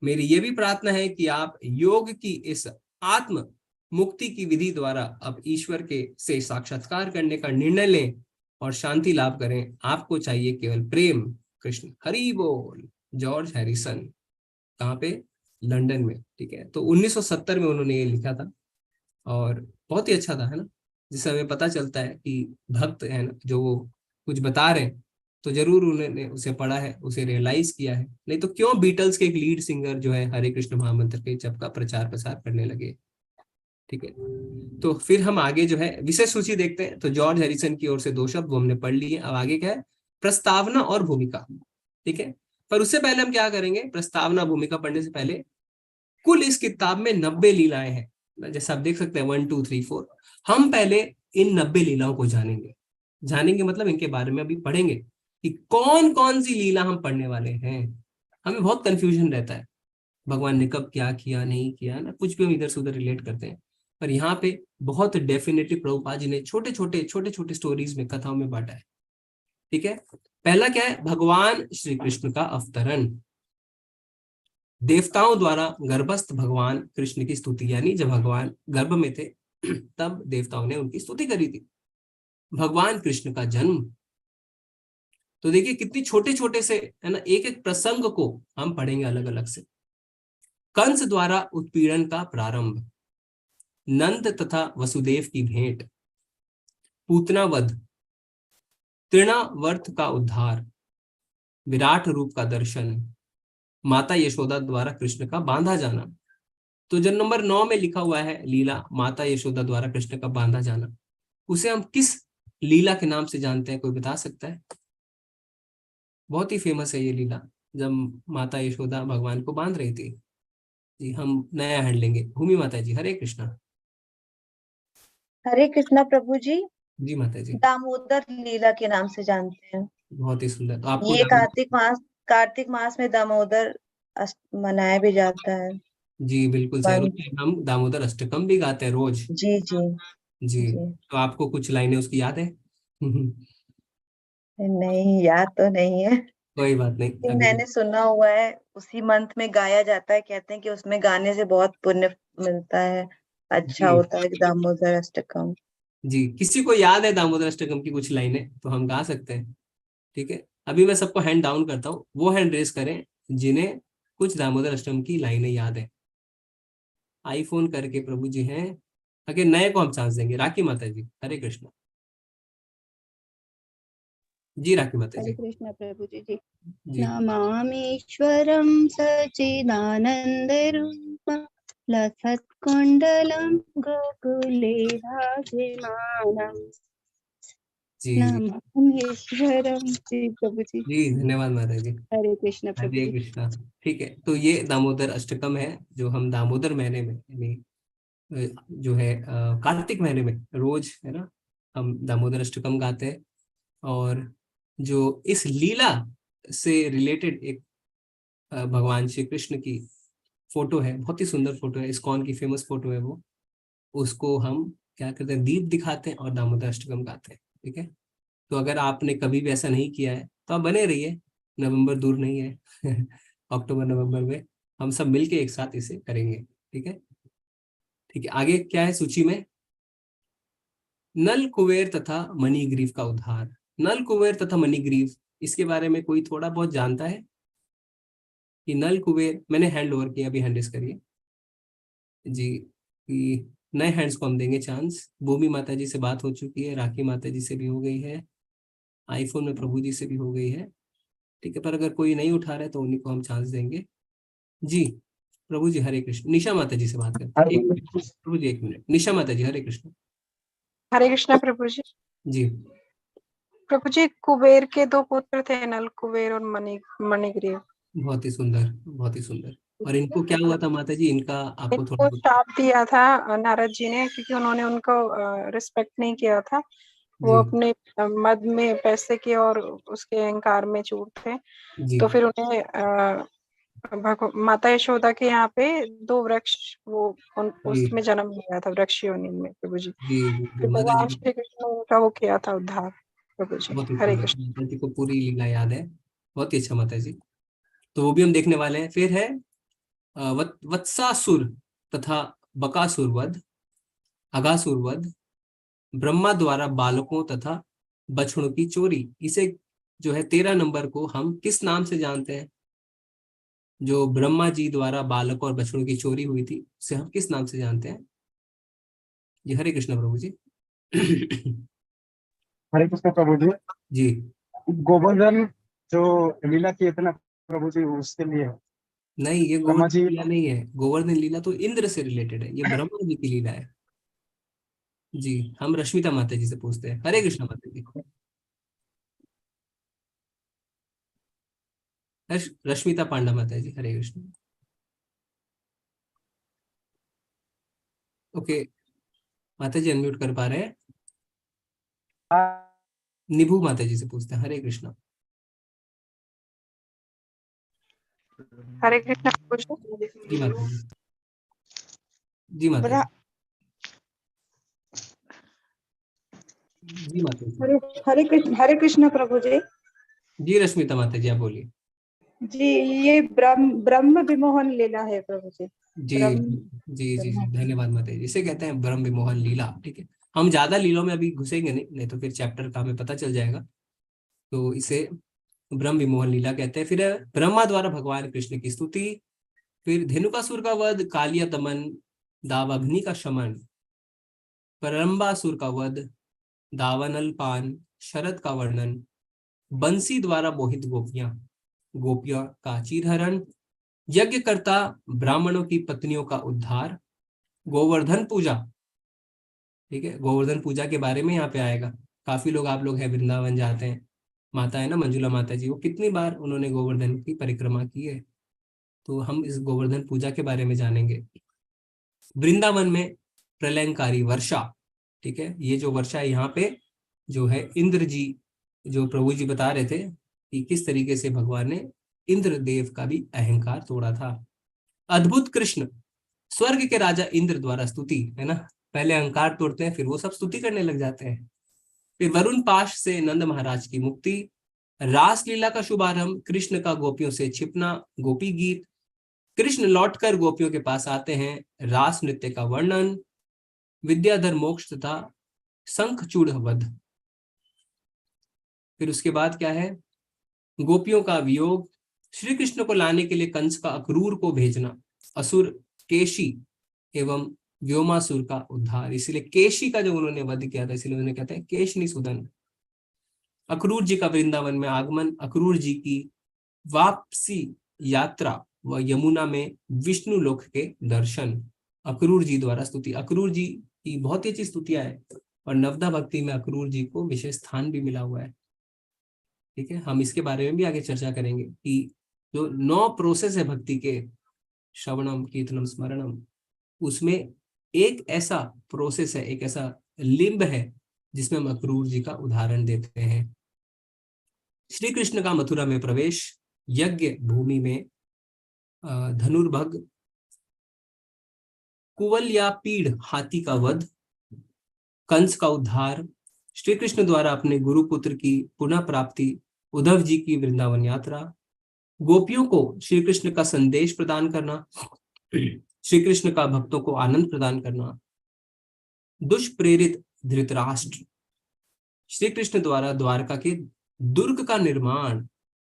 मेरी ये भी प्रार्थना है कि आप योग की इस आत्म मुक्ति की विधि द्वारा अब ईश्वर के से साक्षात्कार करने का निर्णय लें और शांति लाभ करें। आपको चाहिए केवल प्रेम। कृष्ण हरि बोल। जॉर्ज हैरिसन, कहाँ पे, लंदन में, ठीक है। तो 1970 में उन्होंने ये लिखा था और बहुत ही अच्छा था, है ना, जिससे हमें पता चलता है कि भक्त है ना, जो वो कुछ बता रहे हैं तो जरूर उन्होंने उसे पढ़ा है, उसे रियलाइज किया है। नहीं तो क्यों बीटल्स के एक लीड सिंगर जो है हरे कृष्ण महामंत्र के जप का प्रचार प्रसार करने लगे, ठीक है। तो फिर हम आगे जो है विषय सूची देखते हैं। तो जॉर्ज हैरिसन की ओर से 2 शब्द वो हमने पढ़ लिए। अब आगे क्या है, प्रस्तावना और भूमिका, ठीक है। पर उससे पहले हम क्या करेंगे, प्रस्तावना भूमिका पढ़ने से पहले कुल इस किताब में 90 लीलाएं हैं, जैसे आप देख सकते हैं 1 2 3 4। हम पहले इन 90 लीलाओं को जानेंगे मतलब इनके बारे में अभी पढ़ेंगे कि कौन कौन सी लीला हम पढ़ने वाले हैं। हमें बहुत कंफ्यूजन रहता है, भगवान ने कब क्या किया नहीं किया ना, कुछ भी हम इधर से उधर रिलेट करते हैं। पर यहाँ पे बहुत डेफिनेटली प्रभुपाद जी ने छोटे छोटे स्टोरीज में, कथाओं में बांटा है, ठीक है। पहला क्या है, भगवान श्री कृष्ण का अवतरण। देवताओं द्वारा गर्भस्थ भगवान कृष्ण की स्तुति, यानी जब भगवान गर्भ में थे तब देवताओं ने उनकी स्तुति करी थी। भगवान कृष्ण का जन्म, तो देखिए कितनी छोटे छोटे से, है ना, एक एक प्रसंग को हम पढ़ेंगे अलग अलग से। कंस द्वारा उत्पीड़न का प्रारंभ, नंद तथा वसुदेव की भेंट, पूतना वध, तृणावर्त का उद्धार, विराट रूप का दर्शन, माता यशोदा द्वारा कृष्ण का बांधा जाना। तो जो नंबर 9 में लिखा हुआ है लीला माता यशोदा द्वारा कृष्ण का बांधा जाना, उसे हम किस लीला के नाम से जानते हैं, कोई बता सकता है? बहुत ही फेमस है ये लीला, जब माता यशोदा भगवान को बांध रही थी। जी, हम नया हैंड लेंगे। भूमि माता जी, हरे कृष्णा। हरे कृष्णा प्रभु जी। जी माता जी। दामोदर लीला के नाम से जानते हैं। बहुत ही सुंदर। तो आपको ये कार्तिक मास में दामोदर मनाया भी जाता है। जी बिल्कुल सही। हम दामोदर अष्टकम भी गाते हैं रोज। जी जी जी। तो आपको कुछ लाइनें उसकी याद है? नहीं, याद तो नहीं है, कोई बात नहीं। मैंने सुना हुआ है, उसी मंथ में गाया जाता है। कहते हैं कि उसमें गाने से बहुत पुण्य मिलता है, अच्छा होता है दामोदर अष्टकम। जी, किसी को याद है दामोदर अष्टकम की कुछ लाइनें तो हम गा सकते हैं, ठीक है। अभी मैं सबको हैंड डाउन करता हूँ, वो हैंड रेस करें जिन्हें कुछ दामोदर अष्टकम की लाइनें याद है। आईफोन करके प्रभु जी हैं, अगर नए को हम चांस देंगे। राखी माता जी, हरे कृष्णा। जी राखी माता जी। हरे कृष्णा प्रभु जी। जी, जी। नमामीश्वरं सच्चिदानंद रूपं लसत्कुंडलं गोकुले राजमानं। जी नमामीश्वरं। जी प्रभु जी। जी, धन्यवाद माता जी। हरे कृष्णा प्रभु हरे जी। कृष्णा। ठीक है, तो ये दामोदर अष्टकम है जो हम दामोदर महीने में, यानी जो है कार्तिक महीने में रोज, है ना, हम दामोदर अष्टकम गाते हैं। और जो इस लीला से रिलेटेड एक भगवान श्री कृष्ण की फोटो है, बहुत ही सुंदर फोटो है, इस्कॉन की फेमस फोटो है वो, उसको हम क्या करते हैं, दीप दिखाते हैं और दामोदर अष्टकम गाते हैं, ठीक है। तो अगर आपने कभी भी ऐसा नहीं किया है तो आप बने रहिए, नवंबर दूर नहीं है। अक्टूबर नवंबर में हम सब मिलके एक साथ इसे करेंगे, ठीक है। ठीक है, आगे क्या है सूची में? नल कुबेर तथा मणिग्रीव का उद्धार। नल कुबेर तथा मणिग्रीव, इसके बारे में कोई थोड़ा बहुत जानता है कि नल कुबेर? मैंने हैंड ओवर किया, अभी हैंड रेस करिए जी, कि नए हैंड्स को हम देंगे चांस। भूमि माता जी से बात हो चुकी है, राखी माता जी से भी हो गई है, आईफोन में प्रभु जी से भी हो गई है, ठीक है। पर अगर कोई नहीं उठा रहा है तो उन्हीं को हम चांस देंगे जी। प्रभु जी हरे कृष्ण। निशा माता जी से बात करते हैं, एक मिनट प्रभु जी, एक मिनट। निशा माता जी हरे कृष्ण। हरे कृष्णा प्रभु जी। जी प्रभु जी, कुबेर के दो पुत्र थे, नल कुबेर और मणिग्रीव। बहुत ही सुंदर, बहुत ही सुंदर। और इनको क्या हुआ था माता जी? इनका आपको थोड़ा इनको शाप दिया था नारद जी ने, क्योंकि उन्होंने उनको रिस्पेक्ट नहीं किया था। वो जी अपने मद में, पैसे के और उसके अहंकार में चूर थे। जी तो फिर उन्हें माता यशोदा के यहाँ पे दो वृक्ष, वो जी उसमें जन्म लिया था, वृक्ष योनि में प्रभु जी। जी फिर माता भगवान जी श्री कृष्ण ने उनका वो किया था उद्धार प्रभु जी। बहुत ही हरे सुंदर, कृष्ण। माता जी को पूरी लीला याद है, बहुत ही अच्छा माता जी। तो वो भी हम देखने वाले हैं। फिर है वत्सासुर तथा बकासुर वध, अगासुर वध, ब्रह्मा द्वारा बालकों तथा बछड़ों की चोरी। इसे जो है 13 नंबर को हम किस नाम से जानते हैं? जो ब्रह्मा जी द्वारा बालकों और बछड़ों की चोरी हुई थी, उसे हम किस नाम से जानते हैं? जी हरे कृष्ण प्रभु जी। हरे कृष्ण प्रभु जी। जी गोवर्धन जो लीला की इतना प्रभु जी, उसके लिए है। नहीं, ये ब्रह्मा गोवर्धन जी। लीला नहीं है। गोवर्धन लीला तो इंद्र से रिलेटेड है, ये ब्रह्मा जी की लीला है जी। हम रश्मिता माता जी से पूछते हैं। हरे कृष्ण माता जी। रश्मिता पांडा माता जी हरे कृष्ण। ओके, माता जी अनम्यूट कर पा रहे हैं? निभू माता जी से पूछते हैं। हरे कृष्ण। हरे कृष्ण प्रभु जी। जी माता जी। जी माता जी। जी माता जी। हरे कृष्ण प्रभु जी। जी रश्मिता माता जी आप बोलिए। जी, ये ब्रह्म विमोहन लीला है प्रभु जी। जी जी धन्यवाद माता जी। इसे कहते हैं ब्रह्म विमोहन लीला, ठीक है। हम ज्यादा लीलों में अभी घुसेंगे नहीं तो फिर चैप्टर का हमें पता चल जाएगा। तो इसे ब्रह्म विमोहन लीला कहते हैं। फिर ब्रह्मा द्वारा भगवान कृष्ण की स्तुति, फिर धेनुकासुर का वध, कालिया दमन, दावाग्नि का शमन, परम्बासुर का वध, दावानल पान, शरद का वर्णन, बंसी द्वारा मोहित गोपियां का चीरहरण, यज्ञकर्ता ब्राह्मणों की पत्नियों का उद्धार, गोवर्धन पूजा, ठीक है। गोवर्धन पूजा के बारे में यहाँ पे आएगा। काफी लोग, आप लोग हैं वृंदावन जाते हैं, माता है ना मंजुला माता जी, वो कितनी बार उन्होंने गोवर्धन की परिक्रमा की है। तो हम इस गोवर्धन पूजा के बारे में जानेंगे। वृंदावन में प्रलयंकारी वर्षा, ठीक है। ये जो वर्षा है यहाँ पे जो है इंद्र जी, जो प्रभु जी बता रहे थे कि किस तरीके से भगवान ने इंद्रदेव का भी अहंकार तोड़ा था। अद्भुत कृष्ण, स्वर्ग के राजा इंद्र द्वारा स्तुति, है ना। पहले अहंकार तोड़ते हैं, फिर वो सब स्तुति करने लग जाते हैं। फिर वरुण पाश से नंद महाराज की मुक्ति, रासलीला का शुभारंभ, कृष्ण का गोपियों से छिपना, गोपी गीत, कृष्ण लौटकर गोपियों के पास आते हैं, रास नृत्य का वर्णन, विद्याधर मोक्ष तथा शंखचूड़ वध। फिर उसके बाद क्या है? गोपियों का वियोग, श्री कृष्ण को लाने के लिए कंस का अक्रूर को भेजना, असुर केशी एवं व्योमासुर का उद्धार। इसलिए केशी का जो उन्होंने वध किया था, इसलिए उन्होंने कहते हैं केशनी सुदन। अक्रूर जी का वृंदावन में आगमन, अक्रूर जी की वापसी यात्रा व यमुना में विष्णु लोक के दर्शन, अक्रूर जी द्वारा स्तुति। अक्रूर जी की बहुत ही अच्छी स्तुतियां है और नवदा भक्ति में अक्रूर जी को विशेष स्थान भी मिला हुआ है, ठीक है। हम इसके बारे में भी आगे चर्चा करेंगे कि जो 9 प्रोसेस है भक्ति के, श्रवणम कीर्तनम स्मरणम, उसमें एक ऐसा प्रोसेस है, एक ऐसा लिंब है जिसमें हम अक्रूर जी का उदाहरण देते हैं। श्री कृष्ण का मथुरा में प्रवेश, यज्ञ भूमि में धनुर्भग, कुवल या पीड़ हाथी का वध, कंस का उद्धार, श्री कृष्ण द्वारा अपने गुरुपुत्र की पुनः प्राप्ति, उद्धव जी की वृंदावन यात्रा, गोपियों को श्री कृष्ण का संदेश प्रदान करना, श्री कृष्ण का भक्तों को आनंद प्रदान करना, दुष्प्रेरित धृतराष्ट्र, श्री कृष्ण द्वारा द्वारका के दुर्ग का निर्माण,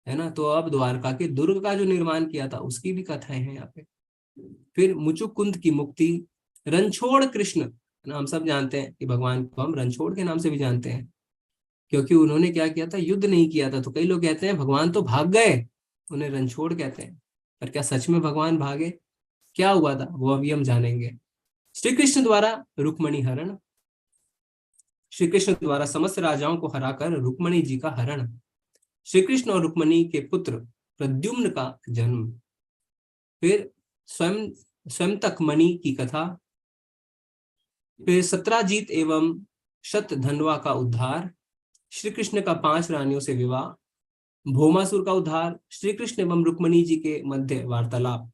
है ना, तो अब द्वारका के दुर्ग का जो निर्माण किया था उसकी भी कथाएं हैं यहाँ पे। फिर मुचुकुंद की मुक्ति, रणछोड़ कृष्ण, हम सब जानते हैं कि भगवान को हम रणछोड़ के नाम से भी जानते हैं, क्योंकि उन्होंने क्या किया था, युद्ध नहीं किया था। तो कई लोग कहते हैं भगवान तो भाग गए, उन्हें रणछोड़ कहते हैं, पर क्या सच में भगवान भागे, क्या हुआ था वो अभी हम जानेंगे। श्री कृष्ण द्वारा रुक्मणी हरण, श्री कृष्ण द्वारा समस्त राजाओं को हराकर रुक्मणी जी का हरण, श्री कृष्ण और रुक्मणी के पुत्र प्रद्युम्न का जन्म, फिर स्वयंतकमणि की कथा, फिर सत्राजीत एवं शतधन्वा का उद्धार, श्री कृष्ण का 5 रानियों से विवाह, भौमासुर का उद्धार, श्री कृष्ण एवं रुक्मणी जी के मध्य वार्तालाप,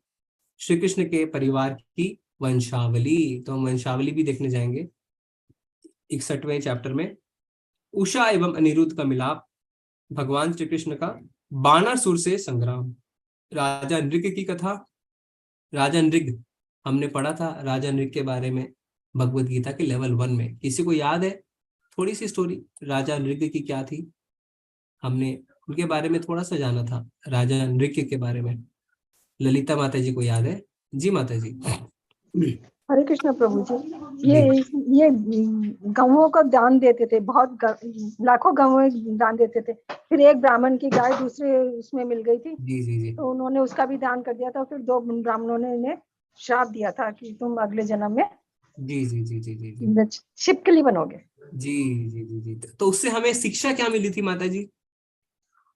श्री कृष्ण के परिवार की वंशावली, तो हम वंशावली भी देखने जाएंगे 61वें चैप्टर में। उषा एवं अनिरुद्ध का मिलाप, भगवान श्री कृष्ण का बाणासुर से संग्राम, राजा नृग की कथा, राजा नृग हमने पढ़ा था राजा नृग के बारे में भगवत गीता के लेवल 1 में, किसी को याद है थोड़ी सी स्टोरी राजा नृग की क्या थी? हमने उनके बारे में थोड़ा सा जाना था, राजा नृग के बारे में। ललिता माता जी को याद है? जी माता जी। हरे कृष्ण प्रभु जी, ये गौओं का दान देते थे, बहुत लाखों गौओं दान देते थे। फिर एक ब्राह्मण की गाय दूसरे उसमें मिल गई थी, जी जी जी, तो उन्होंने उसका भी दान कर दिया था। फिर 2 ब्राह्मणों ने इन्हें श्राप दिया था कि तुम अगले जन्म में जी जी जी जी जी छिपकली बनोगे। जी जी जी जी। तो उससे हमें शिक्षा क्या मिली थी माता जी?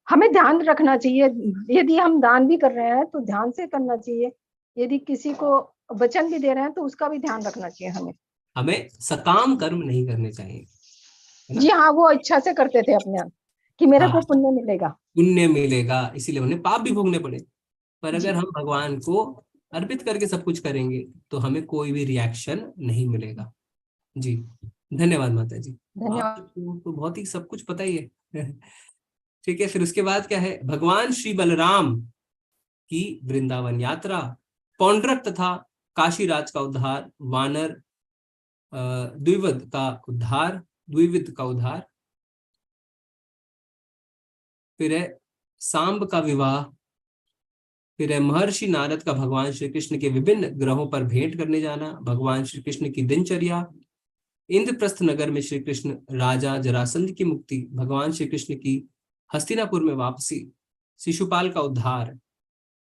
हमें ध्यान रखना चाहिए, यदि हम दान भी कर रहे हैं तो ध्यान से करना चाहिए, यदि किसी को वचन भी दे रहे हैं तो उसका भी ध्यान रखना चाहिए। हमें सकाम कर्म नहीं करने चाहिए। जी हाँ, वो इच्छा से करते थे अपने आप कि मेरे को पुण्य मिलेगा, इसीलिए उन्हें पाप भी भोगने पड़े। पर अगर हम भगवान को अर्पित करके सब कुछ करेंगे तो हमें कोई भी रिएक्शन नहीं मिलेगा। जी धन्यवाद माता जी, तो बहुत ही सब कुछ पता ही है। ठीक है, फिर उसके बाद क्या है? भगवान श्री बलराम की वृंदावन यात्रा, पौंड्रक तथा काशीराज का उद्धार, वानर द्विविध का उद्धार, फिर है सांब का विवाह, फिर है महर्षि नारद का भगवान श्री कृष्ण के विभिन्न ग्रहों पर भेंट करने जाना, भगवान श्री कृष्ण की दिनचर्या, इंद्रप्रस्थ नगर में श्री कृष्ण राजा जरासंध की मुक्ति, भगवान श्री कृष्ण की हस्तिनापुर में वापसी, शिशुपाल का उद्धार,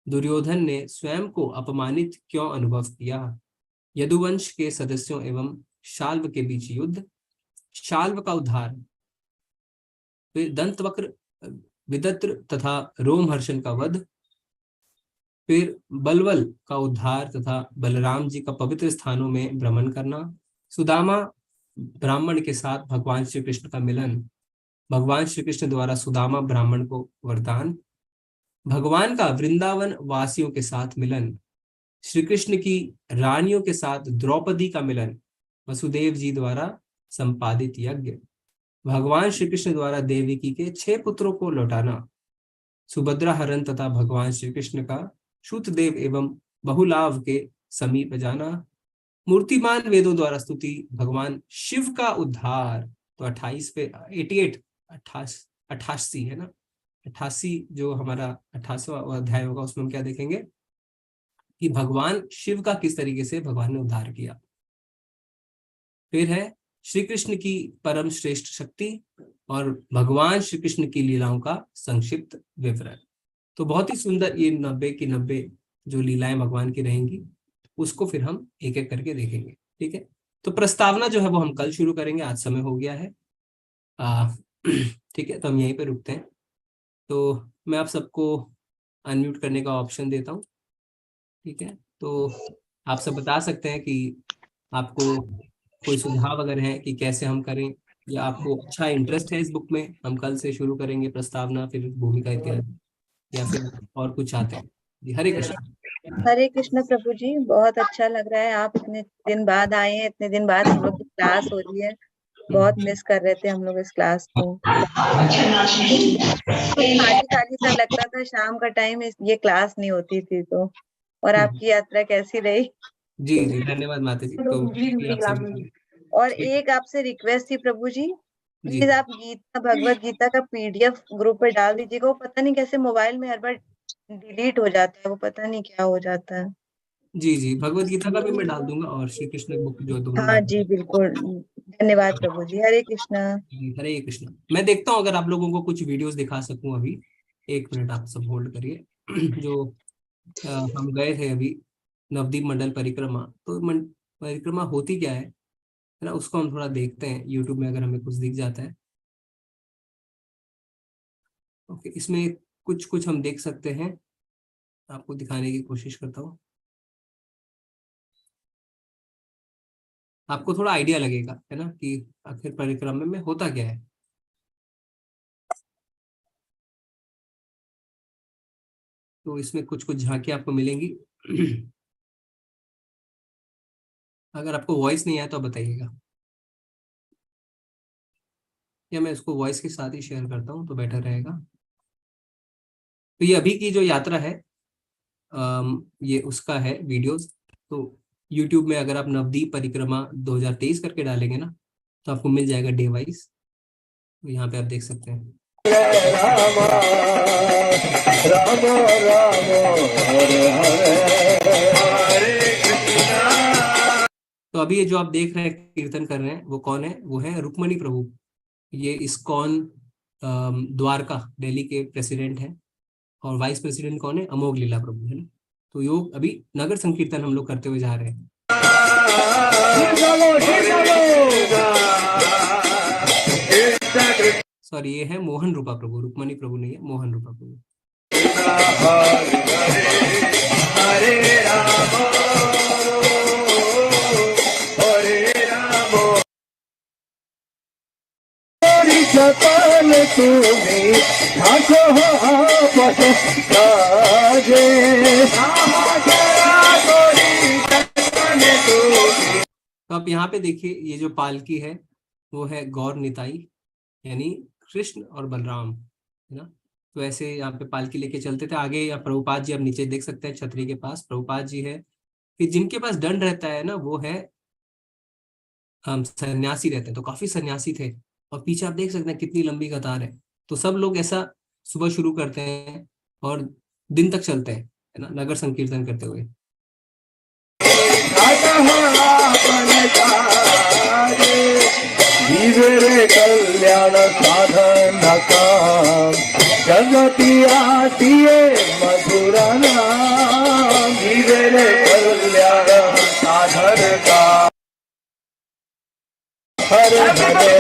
दुर्योधन ने स्वयं को अपमानित क्यों अनुभव किया, यदुवंश के सदस्यों एवं शाल्व के बीच युद्ध, शाल्व का उद्धार, फिर दंतवक्र विदत्र तथा रोमहर्षण का वध, फिर बलवल का उद्धार तथा बलराम जी का पवित्र स्थानों में भ्रमण करना, सुदामा ब्राह्मण के साथ भगवान श्री कृष्ण का मिलन, भगवान श्री कृष्ण द्वारा सुदामा ब्राह्मण को वरदान, भगवान का वृंदावन वासियों के साथ मिलन, श्री कृष्ण की रानियों के साथ द्रौपदी का मिलन, वसुदेव जी द्वारा संपादित यज्ञ, भगवान श्री कृष्ण द्वारा देवकी के 6 पुत्रों को लौटाना, सुभद्रा हरण तथा भगवान श्री कृष्ण का श्रुतदेव एवं बहुलाभ के समीप जाना, मूर्तिमान वेदों द्वारा स्तुति, भगवान शिव का उद्धार। तो 88 है ना, 88 जो हमारा 88वां अध्याय होगा उसमें हम क्या देखेंगे कि भगवान शिव का किस तरीके से भगवान ने उद्धार किया। फिर है श्री कृष्ण की परम श्रेष्ठ शक्ति और भगवान श्री कृष्ण की लीलाओं का संक्षिप्त विवरण। तो बहुत ही सुंदर ये 90 की 90 जो लीलाएं भगवान की रहेंगी उसको फिर हम एक एक करके देखेंगे। ठीक है, तो प्रस्तावना जो है वो हम कल शुरू करेंगे, आज समय हो गया है। ठीक है, तो हम यहीं पे रुकते हैं। तो मैं आप सबको अनम्यूट करने का ऑप्शन देता हूँ। ठीक है, तो आप सब बता सकते हैं कि आपको कोई सुझाव अगर है कि कैसे हम करें, या आपको अच्छा इंटरेस्ट है इस बुक में, हम कल से शुरू करेंगे प्रस्तावना, फिर भूमिका इत्यादि, या फिर और कुछ चाहते हैं। जी हरे कृष्ण। हरे कृष्ण प्रभु जी, बहुत अच्छा लग रहा है, आप इतने दिन बाद आए हैं, इतने दिन बाद हम लोग की क्लास हो रही है, बहुत मिस कर रहे थे हम लोग इस क्लास को। खाली खाली सा लगता था शाम का टाइम, ये क्लास नहीं होती थी तो। और आपकी यात्रा कैसी रही? जी जी, धन्यवाद माता जी। तो आपसे मिलूंगी। और ठीक। एक आपसे रिक्वेस्ट थी प्रभु जी, जी प्लीज आप गीता भगवत गीता का पीडीएफ ग्रुप पे डाल दीजिएगा। वो पता नहीं कैसे मोबाइल में हर बार डिलीट हो जाता है, वो पता नहीं क्या हो जाता है। जी जी, भगवत गीता का भी मैं डाल दूंगा और श्री कृष्ण बुक जो दोनों हाँ डाल जी बिल्कुल, धन्यवाद प्रभु जी, हरे कृष्णा। दूंगा। हरे कृष्ण। मैं देखता हूँ अगर आप लोगों को कुछ वीडियोस दिखा सकूं अभी। एक मिनट आप सब होल्ड करिए। जो हम गए थे अभी नवदीप मंडल परिक्रमा, तो परिक्रमा होती क्या है ना, उसको हम थोड़ा देखते हैं यूट्यूब में अगर हमें कुछ दिख जाता है। ओके, इसमें कुछ कुछ हम देख सकते हैं, आपको दिखाने की कोशिश करता हूँ, आपको थोड़ा आइडिया लगेगा है ना कि आखिर परिक्रमा में होता क्या है। तो इसमें कुछ कुछ झांकी आपको मिलेंगी। अगर आपको वॉइस नहीं आया तो बताइएगा, या मैं इसको वॉइस के साथ ही शेयर करता हूँ तो बेटर रहेगा। तो ये अभी की जो यात्रा है, ये उसका है वीडियोस। तो यूट्यूब में अगर आप नवदीप परिक्रमा 2023 करके डालेंगे ना, तो आपको मिल जाएगा डे वाइज। तो यहाँ पे आप देख सकते हैं। राम राम हरे हरे कृष्णा। तो अभी ये जो आप देख रहे हैं कीर्तन कर रहे हैं, वो कौन है? वो है रुक्मणी प्रभु। ये इस्कॉन द्वारका दिल्ली के प्रेसिडेंट हैं। और वाइस प्रेसिडेंट कौन है? अमोघ लीला प्रभु, है ना। तो योग अभी नगर संकीर्तन हम लोग करते हुए जा रहे हैं। सॉरी, ये है मोहन रूपा प्रभु, रुक्मणी प्रभु नहीं है, मोहन रूपा प्रभु। हरे राम हरे राम सकल तुम्हें ठाको आपस काजे। तो आप यहाँ पे देखिए, ये जो पालकी है वो है गौर निताई, यानी कृष्ण और बलराम, है ना। तो ऐसे यहाँ पे पालकी लेके चलते थे आगे। या प्रभुपाद जी आप नीचे देख सकते हैं, छतरी के पास प्रभुपाद जी है। फिर जिनके पास दंड रहता है ना, वो है हम सन्यासी रहते हैं। तो काफी सन्यासी थे, और पीछे आप देख सकते हैं कितनी लंबी कतार है। तो सब लोग ऐसा सुबह शुरू करते हैं और दिन तक चलते हैं, है ना, नगर संकीर्तन करते हुए। जीवे कल्याण साधन काम जगति आतिये मधुरा नाम। जीवे कल्याण साधन काम हरे हरे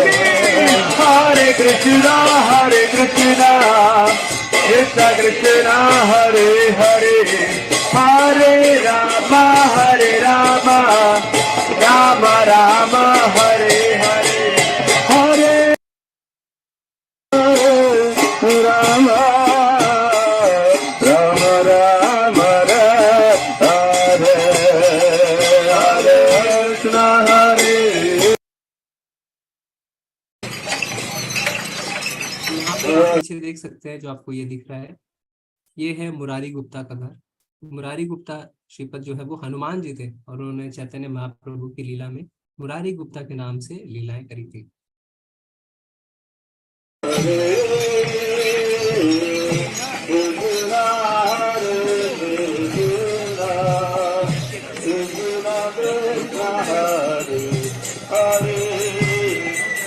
कृष्णा कृष्ण कृष्णा हरे हरे हरे राम राम राम हरे हरे हरे राम राम राम हरे हरे कृष्ण हरे। पीछे देख सकते हैं जो आपको ये दिख रहा है, ये है मुरारी गुप्ता का घर। मुरारी गुप्ता श्रीपद जो है वो हनुमान जी थे, और उन्होंने चैतन्य महाप्रभु की लीला में मुरारी गुप्ता के नाम से लीलाएं करी थी।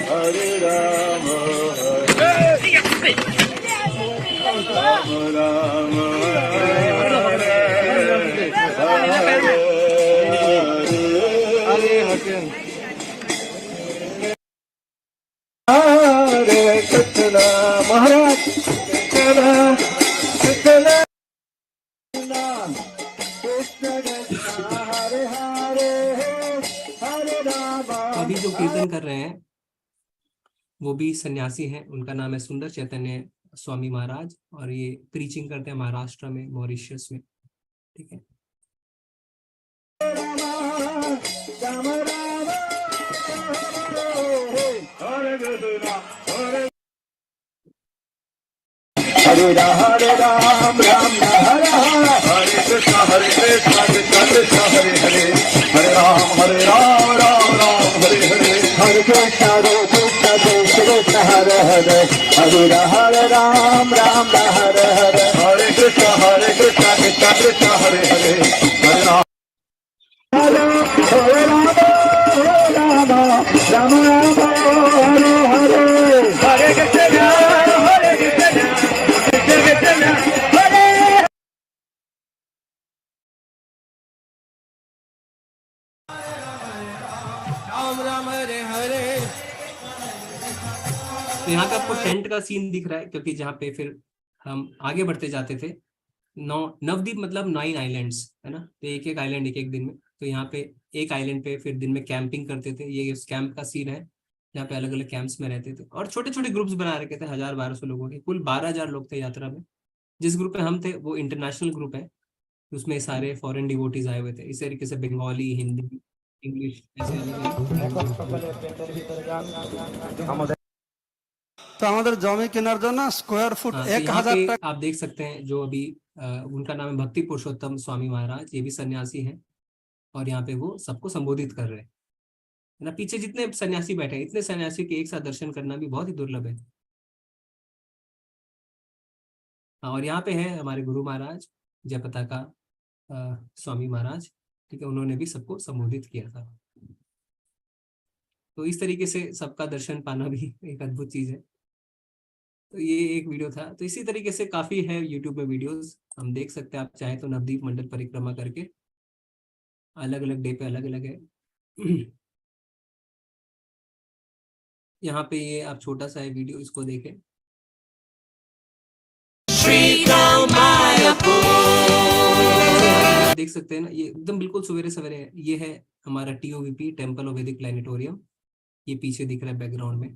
हरे राम राम हरे कृष्ण महाराज कृष्ण कृष्ण हरे हरे हरे राम। अभी जो कीर्तन कर रहे हैं वो भी सन्यासी हैं। उनका नाम है सुंदर चैतन्य स्वामी महाराज, और ये प्रीचिंग करते हैं महाराष्ट्र में, मॉरिशस में, ठीक है। हरे Ram Ram Hare Hare Krishna Krishna Krishna Hare Hare Hare Ram, Ram Ram, Hare Hare. Hare Krishna, Krishna Krishna, Hare Hare. Hare Ram, Ram Hare Hare. Hare Krishna, Krishna Krishna, Hare Hare. Hare Ram. Hare Ram, Ram Ram, Hare Hare. Hare Krishna, Krishna Krishna, Hare. Ram Ram Hare Hare. तो यहाँ पे आपको tent का scene दिख रहा है, क्योंकि जहाँ पे फिर हम आगे बढ़ते जाते थे, नवद्वीप मतलब 9 आइलैंड्स है ना, तो एक एक आइलैंड एक एक दिन में। तो यहाँ पे एक आइलैंड पे फिर दिन में कैंपिंग करते थे। ये इस कैंप का सीन है, यहाँ पे अलग अलग कैंप्स में रहते थे और छोटे छोटे ग्रुप्स बना रखे थे, 1000-1200 लोगों के। कुल 12,000 लोग थे यात्रा में। जिस ग्रुप में हम थे वो इंटरनेशनल ग्रुप है, उसमें सारे फॉरेन डिवोटीज आए हुए थे। इस तरीके से बंगाली, हिंदी, इंग्लिश ऐसे तो हमारे जमी केनार जन्य स्क्वायर फुट 1000 टाका। आप देख सकते हैं जो अभी उनका नाम है भक्ति पुरुषोत्तम स्वामी महाराज। ये भी सन्यासी हैं और यहाँ पे वो सबको संबोधित कर रहे हैं ना। पीछे जितने सन्यासी बैठे हैं, इतने सन्यासी के एक साथ दर्शन करना भी बहुत ही दुर्लभ है। और यहाँ पे है हमारे गुरु महाराज जयपताका स्वामी महाराज, ठीक है, उन्होंने भी सबको संबोधित किया था। तो इस तरीके से सबका दर्शन पाना भी एक अद्भुत चीज है। तो ये एक वीडियो था। तो इसी तरीके से काफी है यूट्यूब में वीडियोस, हम देख सकते हैं। आप चाहे तो नवद्वीप मंडल परिक्रमा करके, अलग अलग डे पे अलग अलग है। यहाँ पे ये आप छोटा सा है वीडियो, इसको देखें। देख सकते हैं ना, ये एकदम बिल्कुल सवेरे सवेरे है। ये है हमारा TOVP, टेम्पल ऑफ वैदिक प्लैनेटोरियम। ये पीछे दिख रहा है बैकग्राउंड में।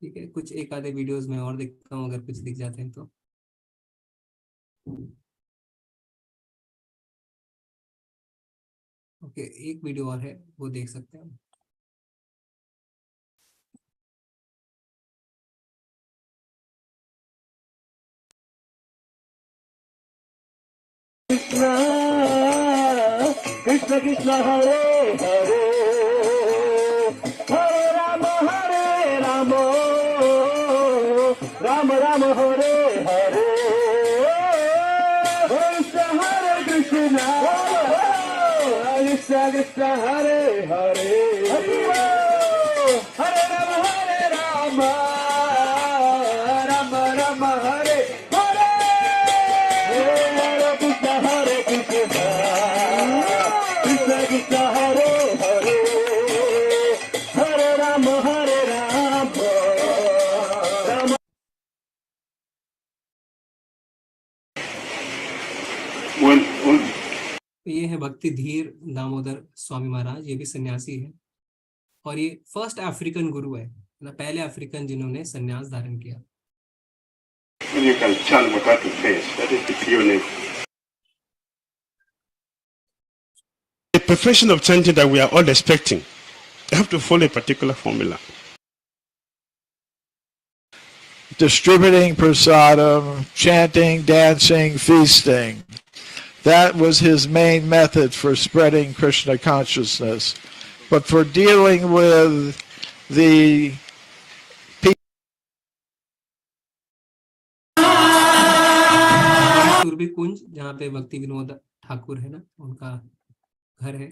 ठीक है, कुछ एक आधे वीडियोस में और देखता हूँ, अगर कुछ दिख जाते हैं तो। ओके, एक वीडियो और है, वो देख सकते हैं। Krishna Krishna Hare Hare, Hare Rama Hare Rama, Rama Rama Hare Hare, Hare Krishna Krishna Krishna Hare Hare, Hare Rama Hare Rama, Rama Rama Hare Hare, Hare Krishna Hare Krishna, Krishna Krishna Hare Hare, Hare Rama Hare Rama, Rama. ये है भक्ति धीर दामोदर स्वामी महाराज। ये भी सन्यासी है और ये फर्स्ट अफ्रीकन गुरु है ना, पहले अफ्रीकन जिन्होंने सन्यास धारण किया। You can chant Makatu face. That is the pure name. The perfection of chanting that we are all expecting, you have to follow a particular formula. Distributing prasadam, chanting, dancing, feasting. That was his main method for spreading Krishna consciousness. But for dealing with the Surbhi कुंज, जहाँ पे भक्ति विनोद ठाकुर है ना, उनका घर है।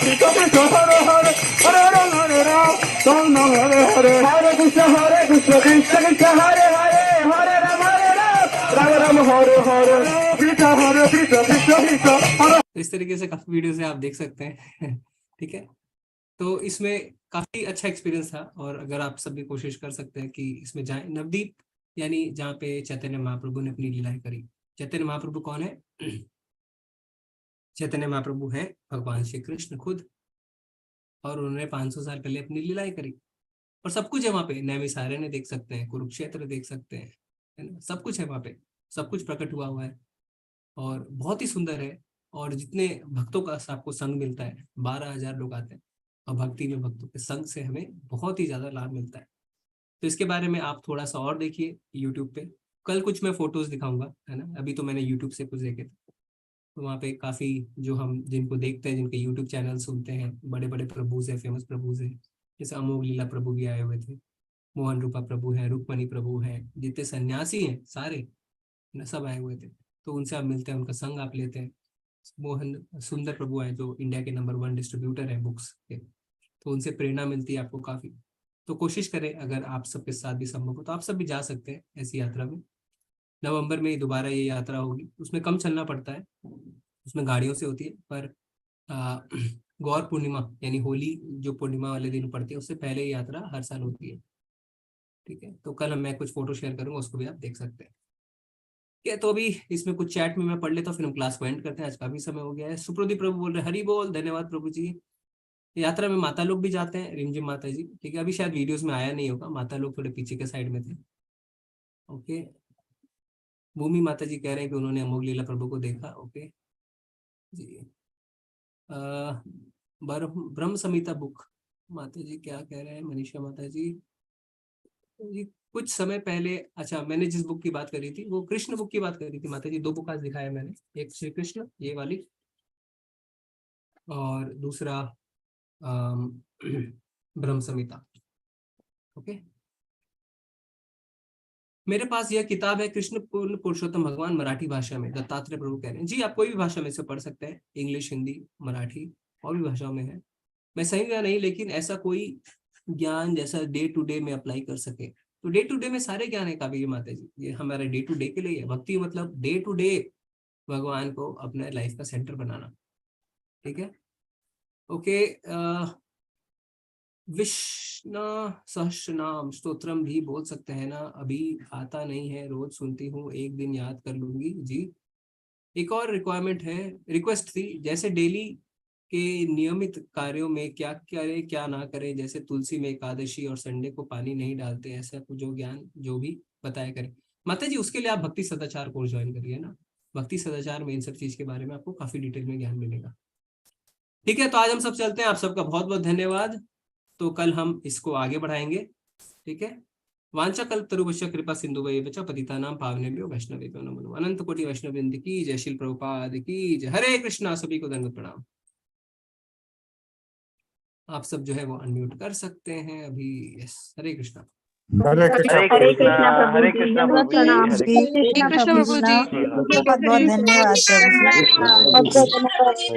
कृष्ण कृष्ण हरे हरे हरे राम राम राम हरे हरे हरे कृष्ण कृष्ण कृष्ण हरे हरे हरे राम राम हरे हरे कृष्ण हरे कृष्ण कृष्ण कृष्ण हरे। इस तरीके से काफी वीडियो से आप देख सकते हैं। ठीक है, तो इसमें काफी अच्छा एक्सपीरियंस था और अगर आप सब भी कोशिश कर सकते हैं कि इसमें जाएं। नवदीप यानी जहाँ पे चैतन्य महाप्रभु ने अपनी लीलाएं करी। चैतन्य महाप्रभु कौन है? चैतन्य महाप्रभु हैं भगवान श्री कृष्ण खुद, और उन्होंने 500 साल पहले अपनी लीलाएं करी और सब कुछ है वहाँ पे। नैमिषारण्य देख सकते हैं, कुरुक्षेत्र देख सकते हैं, है ना, सब कुछ है वहाँ पे, सब कुछ प्रकट हुआ हुआ है और बहुत ही सुंदर है। और जितने भक्तों का आपको संग मिलता है, 12,000 लोग आते हैं और भक्ति में भक्तों के संग से हमें बहुत ही ज्यादा लाभ मिलता है। तो इसके बारे में आप थोड़ा सा और देखिए यूट्यूब पे। कल कुछ मैं फोटोज दिखाऊंगा, है ना, अभी तो मैंने यूट्यूब से कुछ देखे थे, तो वहाँ पे काफी जो हम जिनको देखते हैं, जिनके यूट्यूब चैनल सुनते हैं, बड़े बड़े प्रभुज है, फेमस प्रभुज है, जैसे अमोघ लीला प्रभु भी आए हुए थे, मोहन रूपा प्रभु है, रुक्मणी प्रभु है, जितने सन्यासी हैं सारे ना, सब आए हुए थे। तो उनसे आप मिलते हैं, उनका संग आप लेते हैं। मोहन सुंदर प्रभु है जो इंडिया के नंबर 1 डिस्ट्रीब्यूटर है बुक्स के, तो उनसे प्रेरणा मिलती है आपको काफी। तो कोशिश करें, अगर आप सबके साथ भी संभव हो तो आप सब भी जा सकते हैं ऐसी यात्रा में। नवंबर में दोबारा ये यात्रा होगी, उसमें कम चलना पड़ता है, उसमें गाड़ियों से होती है, पर गौर पूर्णिमा यानी होली जो पूर्णिमा वाले दिन पड़ती है उससे पहले ये यात्रा हर साल होती है। ठीक है, तो कल मैं कुछ फोटो शेयर करूंगा, उसको भी आप देख सकते हैं। ठीक है, तो अभी इसमें कुछ चैट में मैं पढ़ लेता हूँ, फिर हम क्लास को एंड करते हैं, आज का भी समय हो गया है। सुप्रदीप प्रभु बोल रहे हरि बोल, धन्यवाद प्रभु जी। यात्रा में माता लोग भी जाते हैं, रिमझिम माता जी। ठीक है, अभी शायद वीडियोस में आया नहीं होगा, माता लोग थोड़े पीछे के साइड में थे। ओके, भूमि माता जी कह रहे हैं कि उन्होंने अमोघ लीला प्रभु को देखा। ओके जी। ब्रह्म संहिता बुक माता जी क्या कह रहे हैं? मनीषा माता जी कुछ समय पहले, अच्छा मैंने जिस बुक की बात करी थी वो कृष्ण बुक की बात करी थी माता जी। 2 बुक आज दिखाया मैंने, एक श्री कृष्ण ये वाली और दूसरा ब्रह्म संहिता। ओके, मेरे पास यह किताब है कृष्ण पूर्ण पुरुषोत्तम भगवान, मराठी भाषा में। दत्तात्रेय प्रभु कह रहे हैं जी, आप कोई भी भाषा में से पढ़ सकते हैं, इंग्लिश, हिंदी, मराठी, और भी भाषाओं में है। मैं सही या नहीं, लेकिन ऐसा कोई ज्ञान जैसा डे टू डे में अप्लाई कर सके, तो डे टू डे में सारे ज्ञान है काफी माता जी, ये हमारे डे टू डे के लिए है। भक्ति मतलब डे टू डे भगवान को अपने लाइफ का सेंटर बनाना। ठीक है, ओके। विष्णु सहस्रनाम स्तोत्रम भी बोल सकते हैं ना? अभी आता नहीं है, रोज सुनती हूँ, एक दिन याद कर लूंगी जी। एक और रिक्वायरमेंट है, रिक्वेस्ट थी, जैसे डेली के नियमित कार्यों में क्या करे क्या ना करे, जैसे तुलसी में एकादशी और संडे को पानी नहीं डालते, ऐसा कुछ जो ज्ञान जो भी बताया करें माता जी। उसके लिए आप भक्ति सदाचार कोर्स ज्वाइन करिए ना, भक्ति सदाचार में इन सब चीज के बारे में आपको काफी डिटेल में ज्ञान मिलेगा। ठीक है, तो आज हम सब चलते हैं, आप सबका बहुत बहुत धन्यवाद। तो कल हम इसको आगे बढ़ाएंगे। ठीक है, वांछा कल्पतरुभ्यश्च कृपा सिंधुभ्यश्च पतितानां पावनेभ्यो वैष्णवेभ्यो नमो नमः। अनंत कोटि वैष्णववृंद की जय, श्रील प्रभुपाद की जय। हरे कृष्णा, सभी को दंडवत प्रणाम। आप सब जो है वो अनम्यूट कर सकते हैं अभी। यस, हरे कृष्णा। हरे कृष्णा हरे कृष्णा हरे प्रभु जी, कृष्णा प्रभु जी, हरे कृष्ण प्रभु जी। बहुत बहुत धन्यवाद प्रभु जी। हरे कृष्णा।